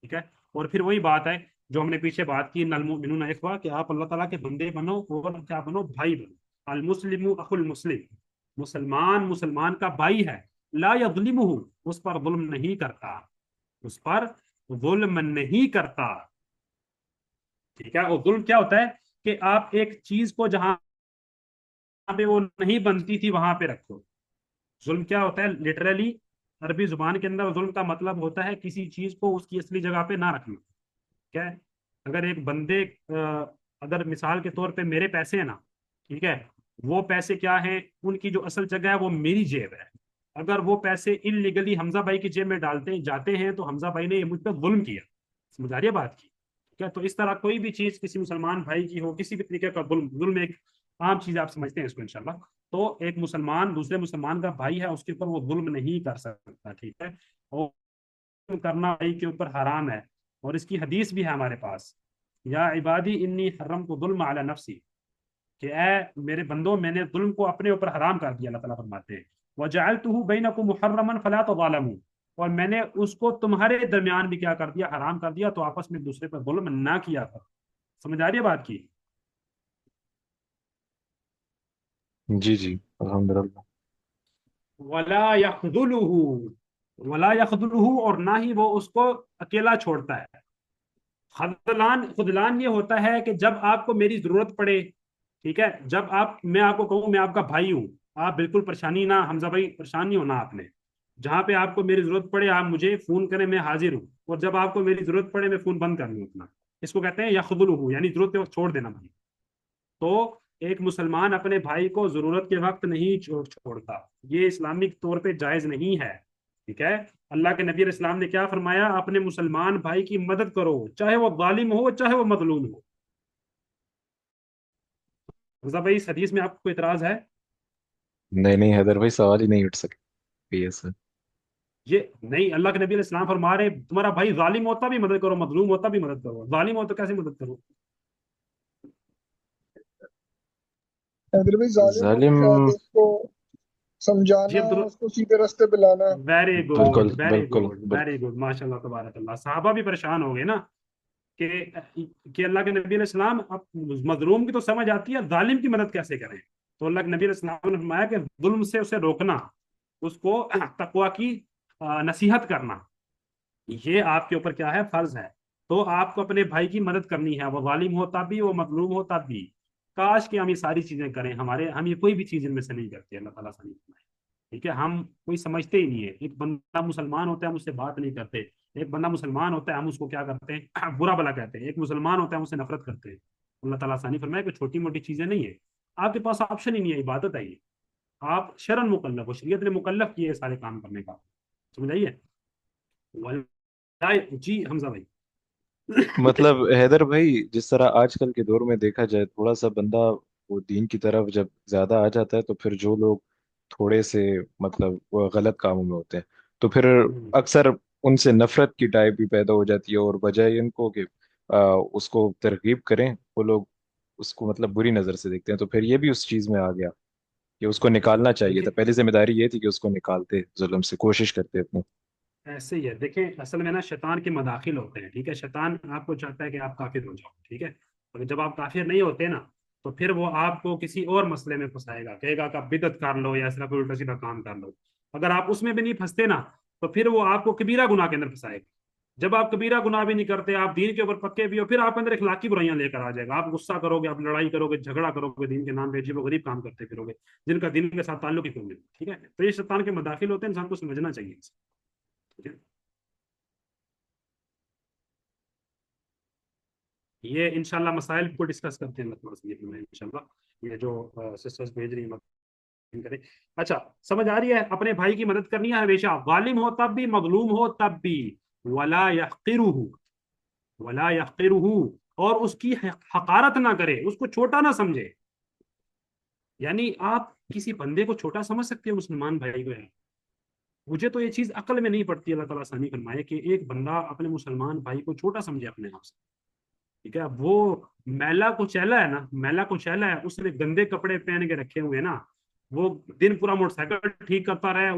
ٹھیک ہے؟ اور پھر وہی بات ہے جو ہم نے پیچھے بات کی المؤمنون اخوہ، کہ آپ اللہ تعالیٰ کے بندے بنو اور کیا بنو، بھائی بنو. المسلم اخو المسلم، مسلمان مسلمان کا بھائی ہے. لا یظلمہ، اس پر ظلم نہیں کرتا، اس پر ظلم نہیں کرتا. ٹھیک ہے. اور ظلم کیا ہوتا ہے کہ آپ ایک چیز کو جہاں پہ وہ نہیں بنتی تھی وہاں پہ رکھو. ظلم کیا ہوتا ہے لٹرلی عربی زبان کے اندر؟ ظلم کا مطلب ہوتا ہے کسی چیز کو اس کی اصلی جگہ پہ نہ رکھنا. کیا ہے؟ اگر ایک بندے اگر مثال کے طور پہ میرے پیسے ہیں نا، ٹھیک ہے، وہ پیسے کیا ہیں، ان کی جو اصل جگہ ہے وہ میری جیب ہے. اگر وہ پیسے انلیگلی حمزہ بھائی کی جیب میں ڈالتے جاتے ہیں تو حمزہ بھائی نے یہ مجھ پہ ظلم کیا. سمجھ آ رہی ہے بات کی؟ ٹھیک ہے. تو اس طرح کوئی بھی چیز کسی مسلمان بھائی کی ہو، کسی بھی طریقے کا ظلم ایک عام چیز آپ سمجھتے ہیں اس کو انشاءاللہ. تو ایک مسلمان دوسرے مسلمان کا بھائی ہے، اس کے اوپر وہ ظلم نہیں کر سکتا. ٹھیک ہے. اور کرنا بھائی کے اوپر حرام ہے. اور اس کی حدیث بھی ہے ہمارے پاس، یا عبادی انی حرمت ظلم علی نفسی، کہ اے میرے بندوں میں نے ظلم کو اپنے اوپر حرام کر دیا. اللہ تعالیٰ فرماتے ہیں وَجَعَلْتُهُ بَيْنَكُمْ مُحَرَّمًا فَلَا تَظَالَمُوا، اور میں نے اس کو تمہارے درمیان بھی کیا کر دیا، حرام کر دیا، تو آپس میں ایک دوسرے پر ظلم نہ کیا کرو. سمجھ آ رہی ہے بات کی؟ جی جی الحمدللہ. وَلَا يَخْذُلُهُ، وَلَا يَخْذُلُهُ، اور نہ ہی وہ اس کو اکیلا چھوڑتا ہے. خذلان یہ ہوتا ہے کہ جب آپ کو میری ضرورت پڑے، ٹھیک ہے، جب میں آپ کو کہوں میں آپ کا بھائی ہوں، آپ بالکل پریشانی نہ، حمزہ بھائی پریشان نہیں ہونا آپ نے. جہاں پہ آپ کو میری ضرورت پڑے آپ مجھے فون کریں، میں حاضر ہوں. اور جب آپ کو میری ضرورت پڑے میں فون بند کر لوں اپنا. اس کو کہتے ہیں یخذلہ، یعنی ضرورت کے وقت چھوڑ دینا بھائی. تو ایک مسلمان اپنے بھائی کو ضرورت کے وقت نہیں چھوڑتا، یہ اسلامک طور پہ جائز نہیں ہے. ٹھیک ہے. اللہ کے نبی علیہ السلام نے کیا فرمایا؟ اپنے مسلمان بھائی کی مدد کرو، چاہے وہ ظالم ہو چاہے وہ مظلوم ہو. رضا بھائی اس حدیث میں آپ کو اعتراض ہے؟ نہیں نہیں حیدر بھائی، سوال ہی نہیں اٹھ سکے ایسا. یہ نہیں، اللہ کے نبی علیہ السلام فرما رہے تمہارا بھائی ظالم ہوتا بھی مدد کرو، مظلوم ہوتا بھی مدد کرو. ظالم ہو تو کیسے مدد کرو؟ حیدر بھائی ظالم ہو تو ظالم. شاید اس کو جی سمجھانا، عبد، اس کو سیدھے راستے پہ لانا. ویری گڈ بالکل ویری بالکل گڈ بالکل. ویری گڈ، ماشاء اللہ تبارک اللہ. صحابہ بھی پریشان ہو گئے نا کہ اللہ کے نبی علیہ السلام، اب مظلوم کی تو سمجھ آتی ہے، ظالم کی مدد کیسے کریں؟ تو اللہ کے نبی علیہ السلام نے فرمایا کہ ظلم سے اسے روکنا، اس کو تقوی کی نصیحت کرنا، یہ آپ کے اوپر کیا ہے، فرض ہے. تو آپ کو اپنے بھائی کی مدد کرنی ہے، وہ ظالم ہو تب بھی، وہ مظلوم ہو تب بھی. کاش کہ ہم یہ ساری چیزیں کریں. ہم یہ کوئی بھی چیز ان میں سے نہیں کرتے. اللہ تعالیٰ سے نہیں فرمائے. ٹھیک ہے. ہم کوئی سمجھتے ہی نہیں ہے. ایک بندہ مسلمان ہوتا ہے ہم اس سے بات نہیں کرتے. ایک بندہ مسلمان ہوتا ہے ہم اس کو کیا کرتے ہیں، برا بلا کہتے ہیں. ایک مسلمان ہوتا ہے ہم اس سے نفرت کرتے ہیں. اللہ تعالیٰ سے نہیں فرمائے کہ چھوٹی موٹی چیزیں نہیں ہے. آپ کے پاس آپشن ہی نہیں ہے، عبادت ہے یہ. آپ شرعن مکلف ہو، شریعت نے مکلف کیے سارے کام کرنے کا. سمجھ آئیے؟ جی حمزہ بھائی. مطلب حیدر بھائی، جس طرح آج کل کے دور میں دیکھا جائے، تھوڑا سا بندہ وہ دین کی طرف جب زیادہ آ جاتا ہے تو پھر جو لوگ تھوڑے سے مطلب وہ غلط کاموں میں ہوتے ہیں تو پھر اکثر ان سے نفرت کی ٹائپ بھی پیدا ہو جاتی ہے، اور بجائے ان کو کہ اس کو ترغیب کریں، وہ لوگ اس کو مطلب بری نظر سے دیکھتے ہیں. تو پھر یہ بھی اس چیز میں آ گیا کہ اس کو نکالنا چاہیے دیکھیں تھا. پہلی ذمہ داری یہ تھی کہ اس کو نکالتے، ظلم سے کوشش کرتے اپنے. ایسے ہی ہے. دیکھیں اصل میں نا شیطان کے مداخل ہوتے ہیں. ٹھیک ہے. شیطان آپ کو چاہتا ہے کہ آپ کافر ہو جاؤ. ٹھیک ہے. اور جب آپ کافر نہیں ہوتے نا تو پھر وہ آپ کو کسی اور مسئلے میں پھنسائے گا، کہے گا کہ آپ بدعت کر لو یا اس طرح کوئی الٹا سیدھا کام کر لو. اگر آپ اس میں بھی نہیں پھنستے نا تو پھر وہ آپ کو کبیرہ گناہ کے اندر پھنسائے گا. جب آپ کبیرہ گناہ بھی نہیں کرتے، آپ دین کے اوپر پکے بھی ہو، پھر آپ اندر اخلاقی برائیاں لے کر آ جائے گا. آپ غصہ کرو گے، آپ لڑائی کرو گے، جھگڑا کرو گے، دین کے نام پہ عجیب و غریب کام کرتے پھرو گے جن کا دین کے ساتھ تعلق ہی کوئی نہیں. ٹھیک ہے. تو یہ شیطان کے مداخل ہوتے ہیں، انسان کو سمجھنا چاہیے. ٹھیک ہے. یہ انشاءاللہ مسائل کو ڈسکس کرتے ہیں میں انشاءاللہ. یہ جو سسٹرز بھیج رہی ہیں کریں. اچھا سمجھ آ رہی ہے؟ اپنے بھائی کی مدد کرنی ہے ہمیشہ، ظالم ہو تب بھی، مظلوم ہو تب بھی. ولا يحقرہ، ولا يحقرہ، اور اس کی حقارت نہ کرے، اس کو چھوٹا نہ سمجھے. یعنی آپ کسی بندے کو چھوٹا سمجھ سکتے ہیں، مسلمان بھائی کو ہے. مجھے تو یہ چیز عقل میں نہیں پڑتی. اللہ تعالیٰ ثانی فرمائے کہ ایک بندہ اپنے مسلمان بھائی کو چھوٹا سمجھے اپنے آپ سے. ٹھیک ہے. وہ میلا کو چیلا ہے نا، میلا کو چیلا ہے، اس نے گندے کپڑے پہن کے رکھے ہوئے نا، وہ دن پورا موٹر سائیکل ٹھیک کرتا رہا ہے،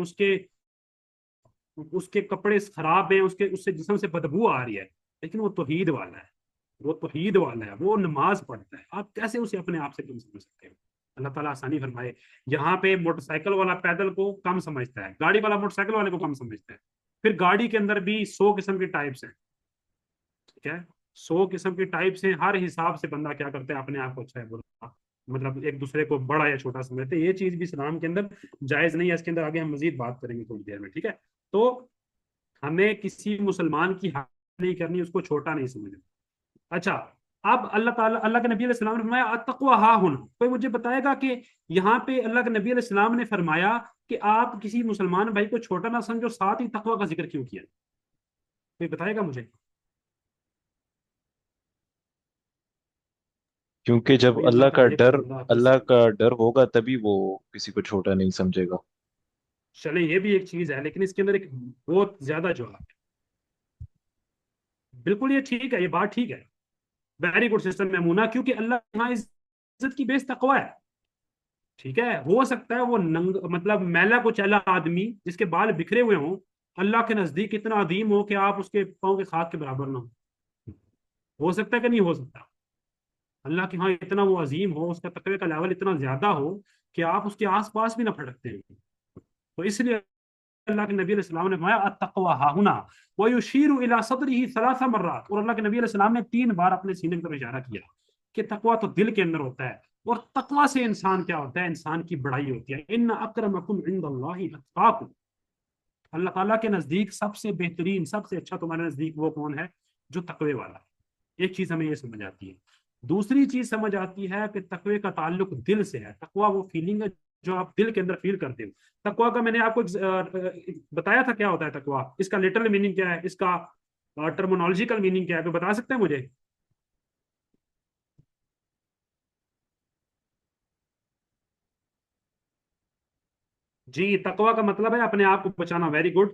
اس کے کپڑے خراب ہیں، اس سے جسم سے بدبو آ رہی ہے، لیکن وہ توحید والا ہے. وہ توحید والا ہے، وہ نماز پڑھتا ہے، آپ کیسے اسے اپنے آپ سے کم سمجھ سکتے ہو؟ اللہ تعالیٰ آسانی فرمائے۔ یہاں پہ موٹر سائیکل والا پیدل کو کم سمجھتا ہے، گاڑی والا موٹر سائیکل والے کو کم سمجھتا ہے۔ پھر گاڑی کے اندر بھی 100 قسم کے ٹائپس ہیں، ٹھیک ہے، 100 قسم کے ٹائپس ہیں، ہر حساب سے بندہ کیا کرتا ہے، اپنے آپ کو اچھا ہے برا، مطلب ایک دوسرے کو بڑا یا چھوٹا سمجھتے ہیں۔ یہ چیز بھی اسلام کے اندر جائز نہیں ہے، اس کے اندر آگے ہم مزید بات کریں گے تھوڑی دیر میں، ٹھیک ہے۔ تو ہمیں کسی مسلمان کی حق نہیں کرنی، اس کو چھوٹا نہیں سمجھنا۔ اچھا، اب اللہ تعالیٰ، اللہ کے نبی علیہ السلام نے فرمایا التقویٰ ہاں ہونا، کوئی مجھے بتائے گا کہ یہاں پہ اللہ کے نبی علیہ السلام نے فرمایا کہ آپ کسی مسلمان بھائی کو چھوٹا نہ سمجھو، ساتھ ہی تقویٰ کا ذکر کیوں کیا؟ کوئی بتائے گا مجھے؟ کیونکہ جب کوئی اللہ کا ایک بندہ اللہ کا ڈر ہوگا تبھی وہ کسی کو چھوٹا نہیں سمجھے گا۔ چلے یہ بھی ایک چیز ہے، لیکن اس کے اندر ایک بہت زیادہ جواب ہے۔ بالکل یہ ٹھیک ہے، یہ بات ٹھیک ہے، ویری گڈ سسٹم میمونہ، کیونکہ اللہ یہاں عزت کی بیس تقویٰ ہے، ٹھیک ہے۔ ہو سکتا ہے وہ مطلب میلا کو چلا آدمی جس کے بال بکھرے ہوئے ہوں، اللہ کے نزدیک اتنا عظیم ہو کہ آپ اس کے پاؤں کے خاک کے برابر نہ ہو سکتا ہے کہ نہیں ہو سکتا؟ اللہ کے ہاں اتنا وہ عظیم ہو، اس کا تقوی کا لیول اتنا زیادہ ہو کہ آپ اس کے آس پاس بھی نہ پھٹکتے ہیں۔ تو اس لیے اللہ کے نبی علیہ السلام نے فرمایا التقویٰ ہاہنا ویشیر الی صدرہ 3 مرات، اور اللہ کے نبی علیہ السلام نے 3 بار اپنے سینے کی طرف اشارہ کیا کہ تقویٰ تو دل کے اندر ہوتا ہے، اور تقویٰ سے انسان کیا ہوتا ہے، انسان کی بڑائی ہوتی ہے۔ ان اکرمکم عند اللہ اتقاکم، اللہ تعالیٰ کے نزدیک سب سے بہترین، سب سے اچھا تمہارے نزدیک وہ کون ہے؟ جو تقوی والا ہے۔ ایک چیز ہمیں یہ سمجھ آتی ہے۔ دوسری چیز سمجھ آتی ہے کہ تقوی کا تعلق دل سے ہے۔ تقوی وہ فیلنگ ہے جو آپ دل کے اندر فیل کرتے ہو۔ تقوی کا میں نے آپ کو بتایا تھا کیا ہوتا ہے تقوی، اس کا لٹرل میننگ کیا ہے، اس کا ٹرمنالوجیکل میننگ کیا ہے، تو بتا سکتے ہیں مجھے؟ جی، تقوی کا مطلب ہے اپنے آپ کو بچانا، ویری گڈ۔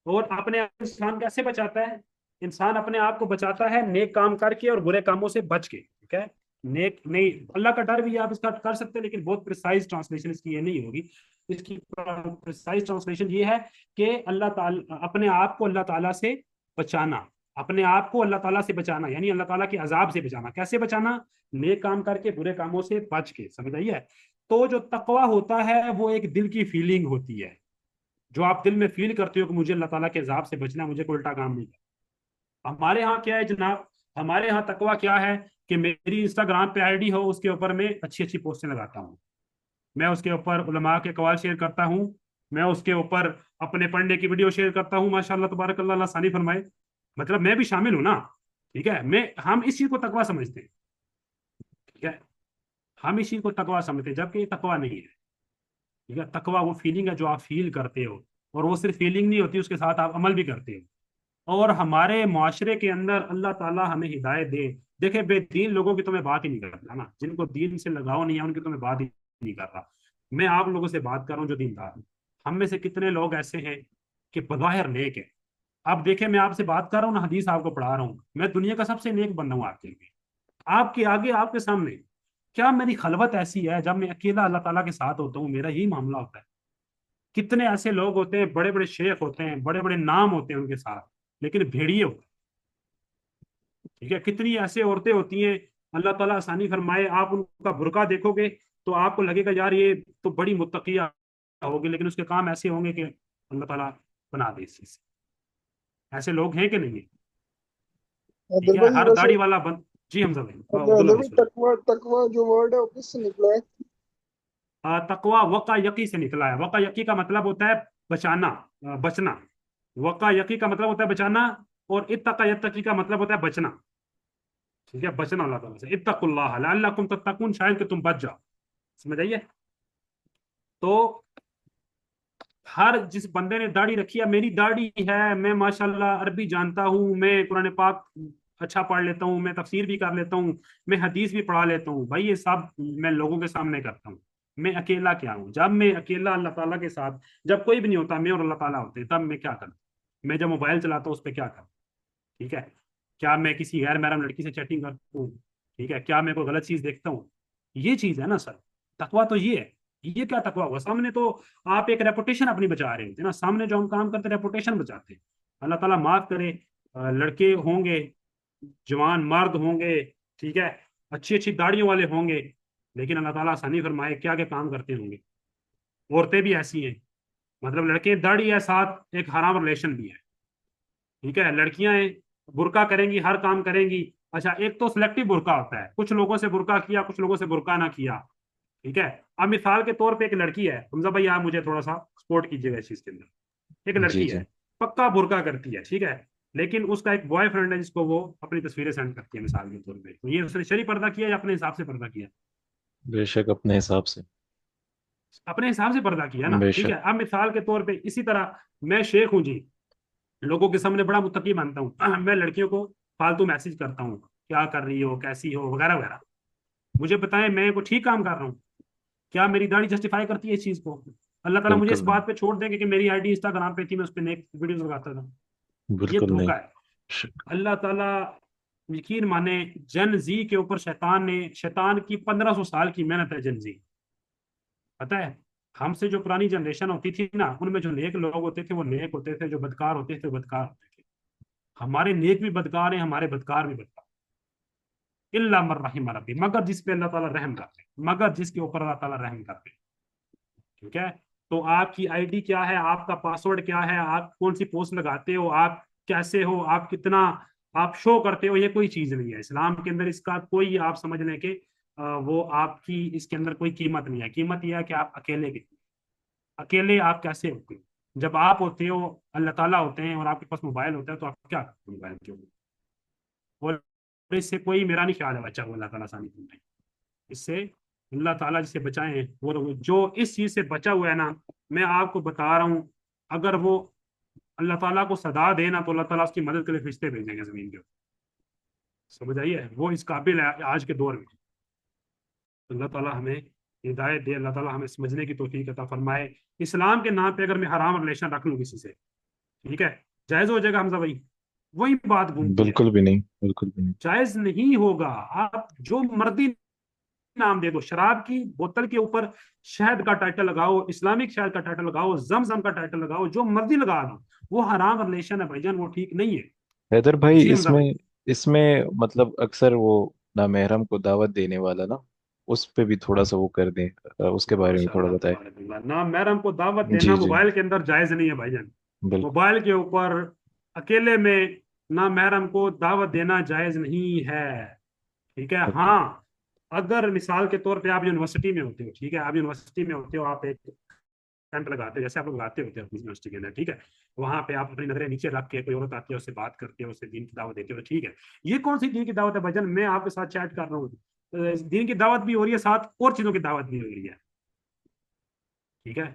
اور اپنے آپ کو انسان کیسے بچاتا ہے؟ انسان اپنے آپ کو بچاتا ہے نیک کام کر کے اور برے کاموں سے بچ کے، ٹھیک ہے۔ نیک نہیں، اللہ کا ڈر بھی آپ اس کا کر سکتے ہیں، لیکن بہت پریسائز ٹرانسلیشن اس کی یہ نہیں ہوگی۔ اس کی پریسائز ٹرانسلیشن یہ ہے کہ اللہ تعالی اپنے آپ کو اللہ تعالیٰ سے بچانا، اپنے آپ کو اللہ تعالیٰ سے بچانا، یعنی اللہ تعالیٰ کے عذاب سے بچانا۔ کیسے بچانا؟ نیک کام کر کے، برے کاموں سے بچ کے، سمجھ آئیے؟ تو جو تقوی ہوتا ہے وہ ایک دل کی فیلنگ ہوتی ہے، جو آپ دل میں فیل کرتے ہو کہ مجھے اللہ تعالیٰ کے عذاب سے بچنا، مجھے کوئی الٹا کام نہیں کرنا۔ ہمارے ہاں کیا ہے جناب؟ ہمارے ہاں تقویٰ کیا ہے کہ میری انسٹاگرام پہ آئی ڈی ہو، اس کے اوپر میں اچھی اچھی پوسٹیں لگاتا ہوں، میں اس کے اوپر علماء کے اقوال شیئر کرتا ہوں، میں اس کے اوپر اپنے پڑھنے کی ویڈیو شیئر کرتا ہوں، ماشاءاللہ تبارک اللہ، اللہ ثانی فرمائے، مطلب میں بھی شامل ہوں نا، ٹھیک ہے۔ ہم اس چیز کو تقویٰ سمجھتے ہیں، ٹھیک ہے، ہم اس چیز کو تقویٰ سمجھتے ہیں، جبکہ یہ تقویٰ نہیں ہے، ٹھیک ہے۔ تقویٰ وہ فیلنگ ہے جو آپ فیل کرتے ہو، اور وہ صرف فیلنگ نہیں ہوتی، اس کے ساتھ آپ عمل بھی کرتے ہو۔ اور ہمارے معاشرے کے اندر اللہ تعالیٰ ہمیں ہدایت دے۔ دیکھیں، بے دین لوگوں کی تو میں بات ہی نہیں کرتا نا، جن کو دین سے لگاؤ نہیں ہے ان کی تو میں بات ہی نہیں کر رہا۔ میں آپ لوگوں سے بات کر رہا ہوں جو دیندار ہیں۔ ہم میں سے کتنے لوگ ایسے ہیں کہ بظاہر نیک ہے؟ اب دیکھیں، میں آپ سے بات کر رہا ہوں نا، حدیث آپ کو پڑھا رہا ہوں، میں دنیا کا سب سے نیک بندہ ہوں آپ کے لیے، آپ کے آگے، آپ کے سامنے۔ کیا میری خلوت ایسی ہے جب میں اکیلا اللہ تعالیٰ کے ساتھ ہوتا ہوں میرا یہی معاملہ ہوتا ہے؟ کتنے ایسے لوگ ہوتے ہیں، بڑے بڑے شیخ ہوتے ہیں، بڑے بڑے نام ہوتے ہیں ان کے ساتھ، لیکن بھیڑیے ہوتے ہیں، ٹھیک ہے۔ کتنی ایسے عورتیں ہوتی ہیں، اللہ تعالیٰ آسانی فرمائے، آپ ان کا برقع دیکھو گے تو آپ کو لگے گا یار یہ تو بڑی متقیہ ہوگی، لیکن اس کے کام ایسے ہوں گے کہ اللہ تعالیٰ بنا دے اس چیز سے۔ ایسے لوگ ہیں کہ نہیں ہے؟ ٹھیک حیدر ہے، بھائی ہر ویسے داڑھی والا بند، جی حمزہ بھائی، عبداللہ حیدر بھائی بھائی سوري۔ تقوی جو ورڈ ہے وہ کس سے نکلا ہے؟ تقوی وقع یقی سے نکلا ہے۔ وقع یقی کا مطلب ہوتا ہے بچانا، بچنا۔ وقع یقی کا مطلب ہوتا ہے بچانا، اور اتقى یتقی کا مطلب ہوتا ہے بچنا، ٹھیک ہے، بچنا اللہ تعالیٰ سے۔ اتقوا اللہ لعلکم تتقون، شاید کہ تم بچ جاؤ، سمجھ آئیے؟ تو ہر جس بندے نے داڑھی رکھی ہے، میری داڑھی ہے، میں ماشاءاللہ عربی جانتا ہوں، میں قرآن پاک اچھا پڑھ لیتا ہوں، میں تفسیر بھی کر لیتا ہوں، میں حدیث بھی پڑھا لیتا ہوں، بھائی یہ سب میں لوگوں کے سامنے کرتا ہوں۔ میں اکیلا کیا ہوں؟ جب میں اکیلا اللہ تعالیٰ کے ساتھ، جب کوئی بھی نہیں ہوتا، میں اور اللہ تعالیٰ ہوتے، تب میں کیا کرتا؟ میں جب موبائل چلاتا ہوں اس پہ کیا کرتا؟ ٹھیک ہے، کیا میں کسی غیر محرم لڑکی سے چیٹنگ کرتا ہوں؟ ٹھیک ہے، کیا میں کوئی غلط چیز دیکھتا ہوں؟ یہ چیز ہے نا سر، تقویٰ تو یہ ہے۔ یہ کیا تقویٰ ہوا؟ سامنے تو آپ ایک ریپوٹیشن اپنی بچا رہے ہوتے ہیں نا، سامنے جو ہم کام کرتے ہیں ریپوٹیشن بچاتے ہیں۔ اللہ تعالیٰ معاف کرے، لڑکے ہوں گے جوان مرد ہوں گے، ٹھیک ہے، اچھی اچھی داڑیوں والے ہوں گے، لیکن اللہ تعالیٰ آسانی فرمائے کیا کیا کام کرتے ہوں گے۔ عورتیں بھی ایسی ہیں، مطلب لڑکے داڑھی ہے ساتھ ایک حرام ریلیشن بھی ہے، ٹھیک ہے، لڑکیاں ہیں برقع کریں گی، ہر کام کریں گی۔ اچھا ایک تو سلیکٹو برقع ہوتا ہے، کچھ لوگوں سے برقع کیا، کچھ لوگوں سے برقع نہ کیا، ٹھیک ہے۔ اب مثال کے طور پہ ایک لڑکی ہے، حمزہ بھائی آپ مجھے تھوڑا سا سپورٹ کیجیے گا اس چیز کے اندر، ایک جی لڑکی جی ہے پکا برقع کرتی ہے، ٹھیک ہے، لیکن اس کا ایک بوائے فرینڈ ہے جس کو وہ اپنی تصویریں سینڈ کرتی ہے مثال کے طور پہ، تو یہ اس نے شرعی پردہ کیا یا اپنے حساب سے پردہ کیا؟ بے شک اپنے حساب سے، اپنے حساب سے پردہ کیا نا، بے ٹھیک شک ہے۔ اب مثال کے طور پہ اسی طرح میں شیخ ہوں جی، لوگوں کے سامنے بڑا متقی مانتا ہوں، میں لڑکیوں کو فالتو میسج کرتا ہوں، کیا کر رہی ہو، کیسی ہو، وغیرہ وغیرہ، مجھے بتائیں میں کوئی ٹھیک کام کر رہا ہوں؟ کیا میری داڑھی جسٹیفائی کرتی ہے اس چیز کو؟ اللہ تعالیٰ مجھے اس بالکل نہیں، بات پہ چھوڑ دیں کہ میری آئی ڈی انسٹاگرام پہ تھی، میں اس پہ نیک ویڈیوز لگاتا تھا، یہ بالکل نہیں، دھوکہ ہے۔ اللہ تعالیٰ یقین مانے جن زی کے اوپر شیطان کی 1500 سال کی محنت ہے جن زی، پتہ ہے ہم سے جو پرانی جنریشن ہوتی تھی نا، ان میں جو نیک لوگ ہوتے تھے وہ نیک ہوتے تھے، جو بدکار ہوتے تھے وہ بدکار ہوتے تھے۔ ہمارے نیک بھی بدکار ہیں، ہمارے بدکار بھی بدکار، اللہ من رحم ربی، مگر جس پہ اللہ تعالیٰ رحم کرتے، مگر جس کے اوپر اللہ تعالیٰ رحم کرتے، ٹھیک ہے۔ تو آپ کی آئی ڈی کیا ہے، آپ کا پاسورڈ کیا ہے، آپ کون سی پوسٹ لگاتے ہو، آپ کیسے ہو، آپ کتنا آپ شو کرتے ہو، یہ کوئی چیز نہیں ہے اسلام کے اندر، اس کا کوئی آپ سمجھ لیں کہ وہ آپ کی اس کے اندر کوئی قیمت نہیں ہے۔ قیمت یہ ہے کہ آپ اکیلے کتنے، اکیلے آپ کیسے ہوتے ہو؟ جب آپ ہوتے ہو، اللہ تعالیٰ ہوتے ہیں اور آپ کے پاس موبائل ہوتا ہے، تو آپ کیا کرتے ہو موبائل کے اوپر؟ اور اس سے کوئی میرا نہیں خیال ہے بچہ وہ اللہ تعالیٰ آسانی کرتا ہے اس سے، اللہ تعالیٰ جسے بچائیں، اور جو اس چیز سے بچا ہوا ہے نا، میں آپ کو بتا رہا ہوں، اگر وہ اللہ تعالیٰ کو صدا دے نا، تو اللہ تعالیٰ اس کی مدد کے لیے فرشتے بھیجیں گے زمین کے اوپر، سمجھ آئیے، وہ اس قابل ہے آج کے دور میں۔ اللہ تعالیٰ ہمیں ہدایت دے، اللہ تعالیٰ ہمیں سمجھنے کی توفیق عطا فرمائے۔ اسلام کے نام پہ اگر میں حرام ریلیشن رکھ لوں کسی سے، ٹھیک ہے، جائز ہو جائے گا حمزہ بھائی؟ وہی بات گھومتی ہے، بالکل بھی نہیں، بالکل بھی نہیں، جائز نہیں ہوگا۔ آپ جو مرضی نام دے دو، شراب کی بوتل کے اوپر شہد کا ٹائٹل لگاؤ، اسلامک شہد کا ٹائٹل لگاؤ، زمزم کا ٹائٹل لگاؤ، جو مرضی لگا دو، وہ حرام ریلیشن ہے بھائی جان، وہ ٹھیک نہیں ہے۔ حیدر بھائی جی اس حمزہ میں بھائی، اس میں مطلب اکثر وہ نامحرم کو دعوت دینے والا نا، اس پہ بھی تھوڑا سا وہ کر دیں، اس کے بارے میں ماشاء تھوڑا اللہ بتائیں۔ تبارک اللہ، نام محرم کو دعوت جی دینا جی موبائل کے اندر جائز نہیں ہے بھائی جان، بالکل، موبائل کے اوپر اکیلے میں نام محرم کو دعوت دینا جائز نہیں ہے، ٹھیک ہے۔ اوکے، ہاں اگر مثال کے طور پہ آپ یونیورسٹی میں ہوتے ہو، ٹھیک ہے، آپ یونیورسٹی میں ہوتے ہو، آپ ایک کیمپ لگاتے ہو، جیسے آپ لوگ لگاتے ہوتے ہیں اپنی یونیورسٹی کے اندر، ٹھیک ہے، وہاں پہ آپ اپنی نظریں نیچے رکھ کے کوئی عورت آتی ہے اس سے بات کرتے ہو، اس سے دین کی دعوت دیتے ہو، ٹھیک ہے، یہ کون سی دین کی دعوت ہے بھجن؟ میں آپ کے ساتھ چیٹ کر رہا ہوں، دین کی دعوت بھی ہو رہی ہے، ساتھ اور چیزوں کی دعوت بھی ہو رہی ہے، ٹھیک ہے۔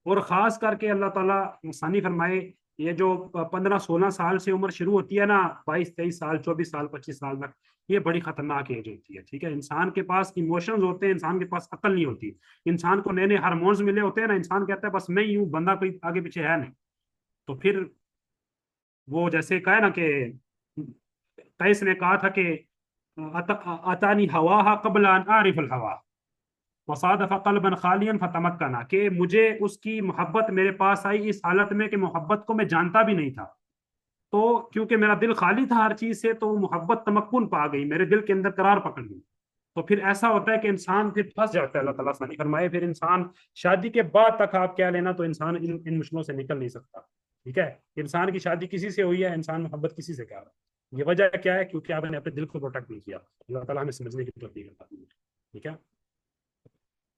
اور خاص کر کے اللہ تعالیٰ آسانی فرمائے، یہ جو 15-16 سال سے عمر شروع ہوتی ہے نا، 22-23 سال، 24 سال، 25 سال تک، یہ بڑی خطرناک ایج ہوتی ہے، ٹھیک ہے۔ انسان کے پاس ایموشنز ہوتے ہیں، انسان کے پاس عقل نہیں ہوتی، انسان کو نئے نئے ہارمونز ملے ہوتے ہیں نا، انسان کہتا ہے بس میں ہی ہوں، بندہ کوئی آگے پیچھے ہے نہیں، تو پھر وہ جیسے کہا ہے نا کہ قیس نے کہا تھا کہ اتانی ہوا قبل ان اعرف الہوا وصادف قلبا خالیا فتمکنا، کہ مجھے اس کی محبت میرے پاس آئی اس حالت میں کہ محبت کو میں جانتا بھی نہیں تھا، تو کیونکہ میرا دل خالی تھا ہر چیز سے، تو محبت تمکن پا گئی، میرے دل کے اندر قرار پکڑ گئی، تو پھر ایسا ہوتا ہے کہ انسان پھر پھنس جاتا ہے، اللہ تعالیٰ سے نہیں فرمائے، پھر انسان شادی کے بعد تک آپ کیا لینا، تو انسان ان مشکلوں سے نکل نہیں سکتا، ٹھیک ہے۔ انسان کی شادی کسی سے ہوئی ہے، انسان محبت کسی سے کر رہا ہے، یہ وجہ کیا ہے؟ کیونکہ آپ نے اپنے دل کو پروٹیکٹ نہیں کیا، اللہ تعالیٰ ہمیں سمجھنے کی توفیق عطا فرمائے، ٹھیک ہے۔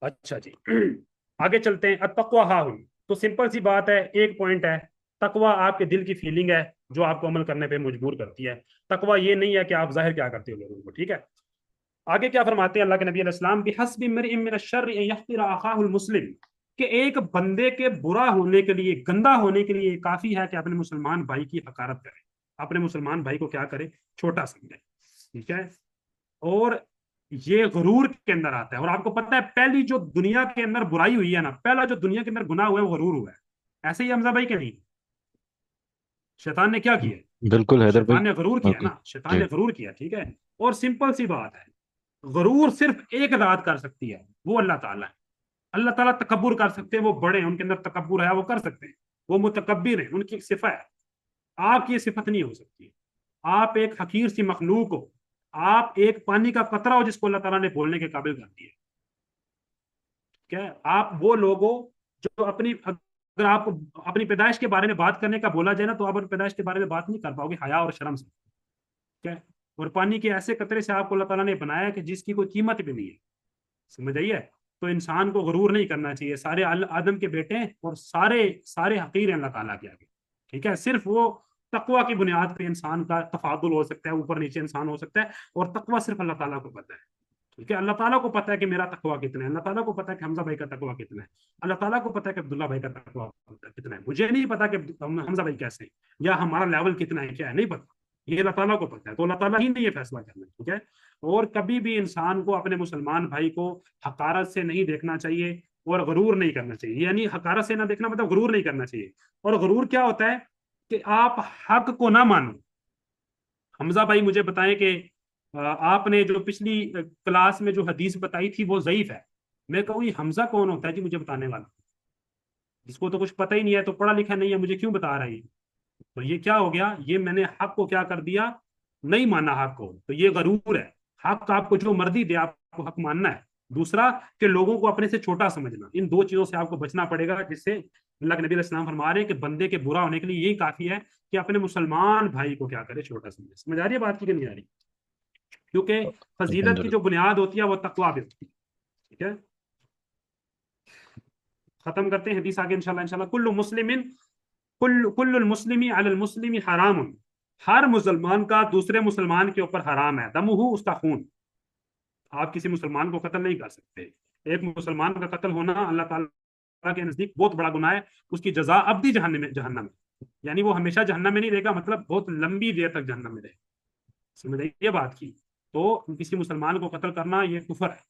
اچھا جی آگے چلتے ہیں، التقوی ہاہن، تو سمپل سی بات ہے، ایک پوائنٹ ہے، تقوی آپ کے دل کی فیلنگ ہے جو آپ کو عمل کرنے پہ مجبور کرتی ہے، تقوی یہ نہیں ہے کہ آپ ظاہر کیا کرتے ہو لوگوں کو، ٹھیک ہے۔ آگے کیا فرماتے ہیں اللہ کے نبی علیہ السلام، بحسب امرئ من الشر ان يحقر اخاه المسلم، کہ ایک بندے کے برا ہونے کے لیے، گندا ہونے کے لیے کافی ہے کہ اپنے مسلمان بھائی کی حقارت کرے، اپنے مسلمان بھائی کو کیا کرے؟ چھوٹا سمجھے، ٹھیک ہے۔ اور یہ غرور کے اندر آتا ہے، اور آپ کو پتہ ہے پہلی جو دنیا کے اندر برائی ہوئی ہے نا، پہلا جو دنیا کے اندر گناہ ہوا ہے وہ غرور ہوا ہے، ایسے ہی حمزہ بھائی کہ نہیں؟ شیطان نے کیا کیا؟ بالکل حیدر بھائی، شیطان نے غرور کیا اوکے، نا، شیطان جی نے غرور کیا، ٹھیک ہے۔ اور سمپل سی بات ہے، غرور صرف ایک ذات کر سکتی ہے، وہ اللہ تعالیٰ ہے، اللہ تعالیٰ تکبر کر سکتے ہیں، وہ بڑے ہیں، ان کے اندر تکبر ہے، وہ کر سکتے ہیں، وہ متکبر ہیں، ان کی ایک صفت ہے، آپ کی یہ صفت نہیں ہو سکتی، آپ ایک حقیر سی مخلوق ہو، آپ ایک پانی کا قطرہ ہو جس کو اللہ تعالیٰ نے بولنے کے قابل کر دیا. ٹھیک ہے، آپ وہ لوگ ہو جو اگر آپ کو اپنی پیدائش کے بارے میں بات کرنے کا بولا جائے نا تو آپ اپنی پیدائش کے بارے میں بات نہیں کر پاؤ گے حیا اور شرم سے. ٹھیک ہے، اور پانی کے ایسے قطرے سے آپ کو اللہ تعالیٰ نے بنایا کہ جس کی کوئی قیمت بھی نہیں ہے. سمجھ آئیے؟ تو انسان کو غرور نہیں کرنا چاہیے. سارے آدم کے بیٹے ہیں اور سارے حقیر ہیں اللہ تعالیٰ کے آگے. ٹھیک ہے، صرف وہ تقوی کی بنیاد پہ انسان کا تفاضل ہو سکتا ہے، اوپر نیچے انسان ہو سکتا ہے، اور تقوی صرف اللہ تعالیٰ کو پتہ ہے. ٹھیک ہے، اللہ تعالیٰ کو پتہ ہے کہ میرا تقوی کتنا ہے، اللہ تعالیٰ کو پتہ ہے کہ حمزہ بھائی کا تقوی کتنا ہے، اللہ تعالیٰ کو پتہ ہے کہ عبداللہ بھائی کا تقوی کتنا ہے. مجھے نہیں پتا کہ حمزہ بھائی کیسے ہیں یا ہمارا لیول کتنا ہے، کیا ہے نہیں پتا. یہ اللہ تعالیٰ کو پتہ ہے، تو اللہ تعالیٰ ہی نے یہ فیصلہ کرنا ہے. ٹھیک ہے، اور کبھی بھی انسان کو اپنے مسلمان بھائی کو حقارت سے نہیں دیکھنا چاہیے اور غرور نہیں کرنا چاہیے. یعنی حقارت سے نہ دیکھنا مطلب غرور نہیں کرنا چاہیے. اور غرور کیا ہوتا ہے کہ آپ حق کو نہ مانو. حمزہ بھائی مجھے بتائیں کہ آپ نے جو پچھلی کلاس میں جو حدیث بتائی تھی وہ ضعیف ہے. میں کہوں یہ حمزہ کون ہوتا ہے جی مجھے بتانے والا؟ جس کو تو کچھ پتہ ہی نہیں ہے، تو پڑھا لکھا نہیں ہے، مجھے کیوں بتا رہا ہے؟ تو یہ کیا ہو گیا؟ یہ میں نے حق کو کیا کر دیا؟ نہیں مانا حق کو. تو یہ غرور ہے. حق آپ کو جو مرضی دے آپ کو حق ماننا ہے. دوسرا کہ لوگوں کو اپنے سے چھوٹا سمجھنا. ان دو چیزوں سے آپ کو بچنا پڑے گا، جس سے اللہ کے نبی علیہ السلام فرما رہے ہیں کہ بندے کے برا ہونے کے لیے یہی کافی ہے کہ اپنے مسلمان بھائی کو کیا کرے؟ چھوٹا سمجھے. سمجھ آ رہی ہے بات کی کہ نہیں آ رہی؟ کیونکہ فضیلت کی جو بنیاد ہوتی ہے وہ تقویٰ پہ ہوتی ہے. ٹھیک ہے، ختم کرتے ہیں حدیث آگے انشاءاللہ. کل المسلم علی المسلم حرام. ہر مسلمان کا دوسرے مسلمان کے اوپر حرام ہے. دمہ، اس کا خون. آپ کسی مسلمان کو قتل نہیں کر سکتے. ایک مسلمان کا قتل ہونا اللہ تعالیٰ کے نزدیک بہت بڑا گناہ ہے. اس کی جزا ابدی جہنم میں، یعنی وہ ہمیشہ جہنم میں نہیں رہے گا، مطلب بہت لمبی دیر تک جہنم میں رہے گا. سمجھ یہ بات کی؟ تو کسی مسلمان کو قتل کرنا یہ کفر ہے.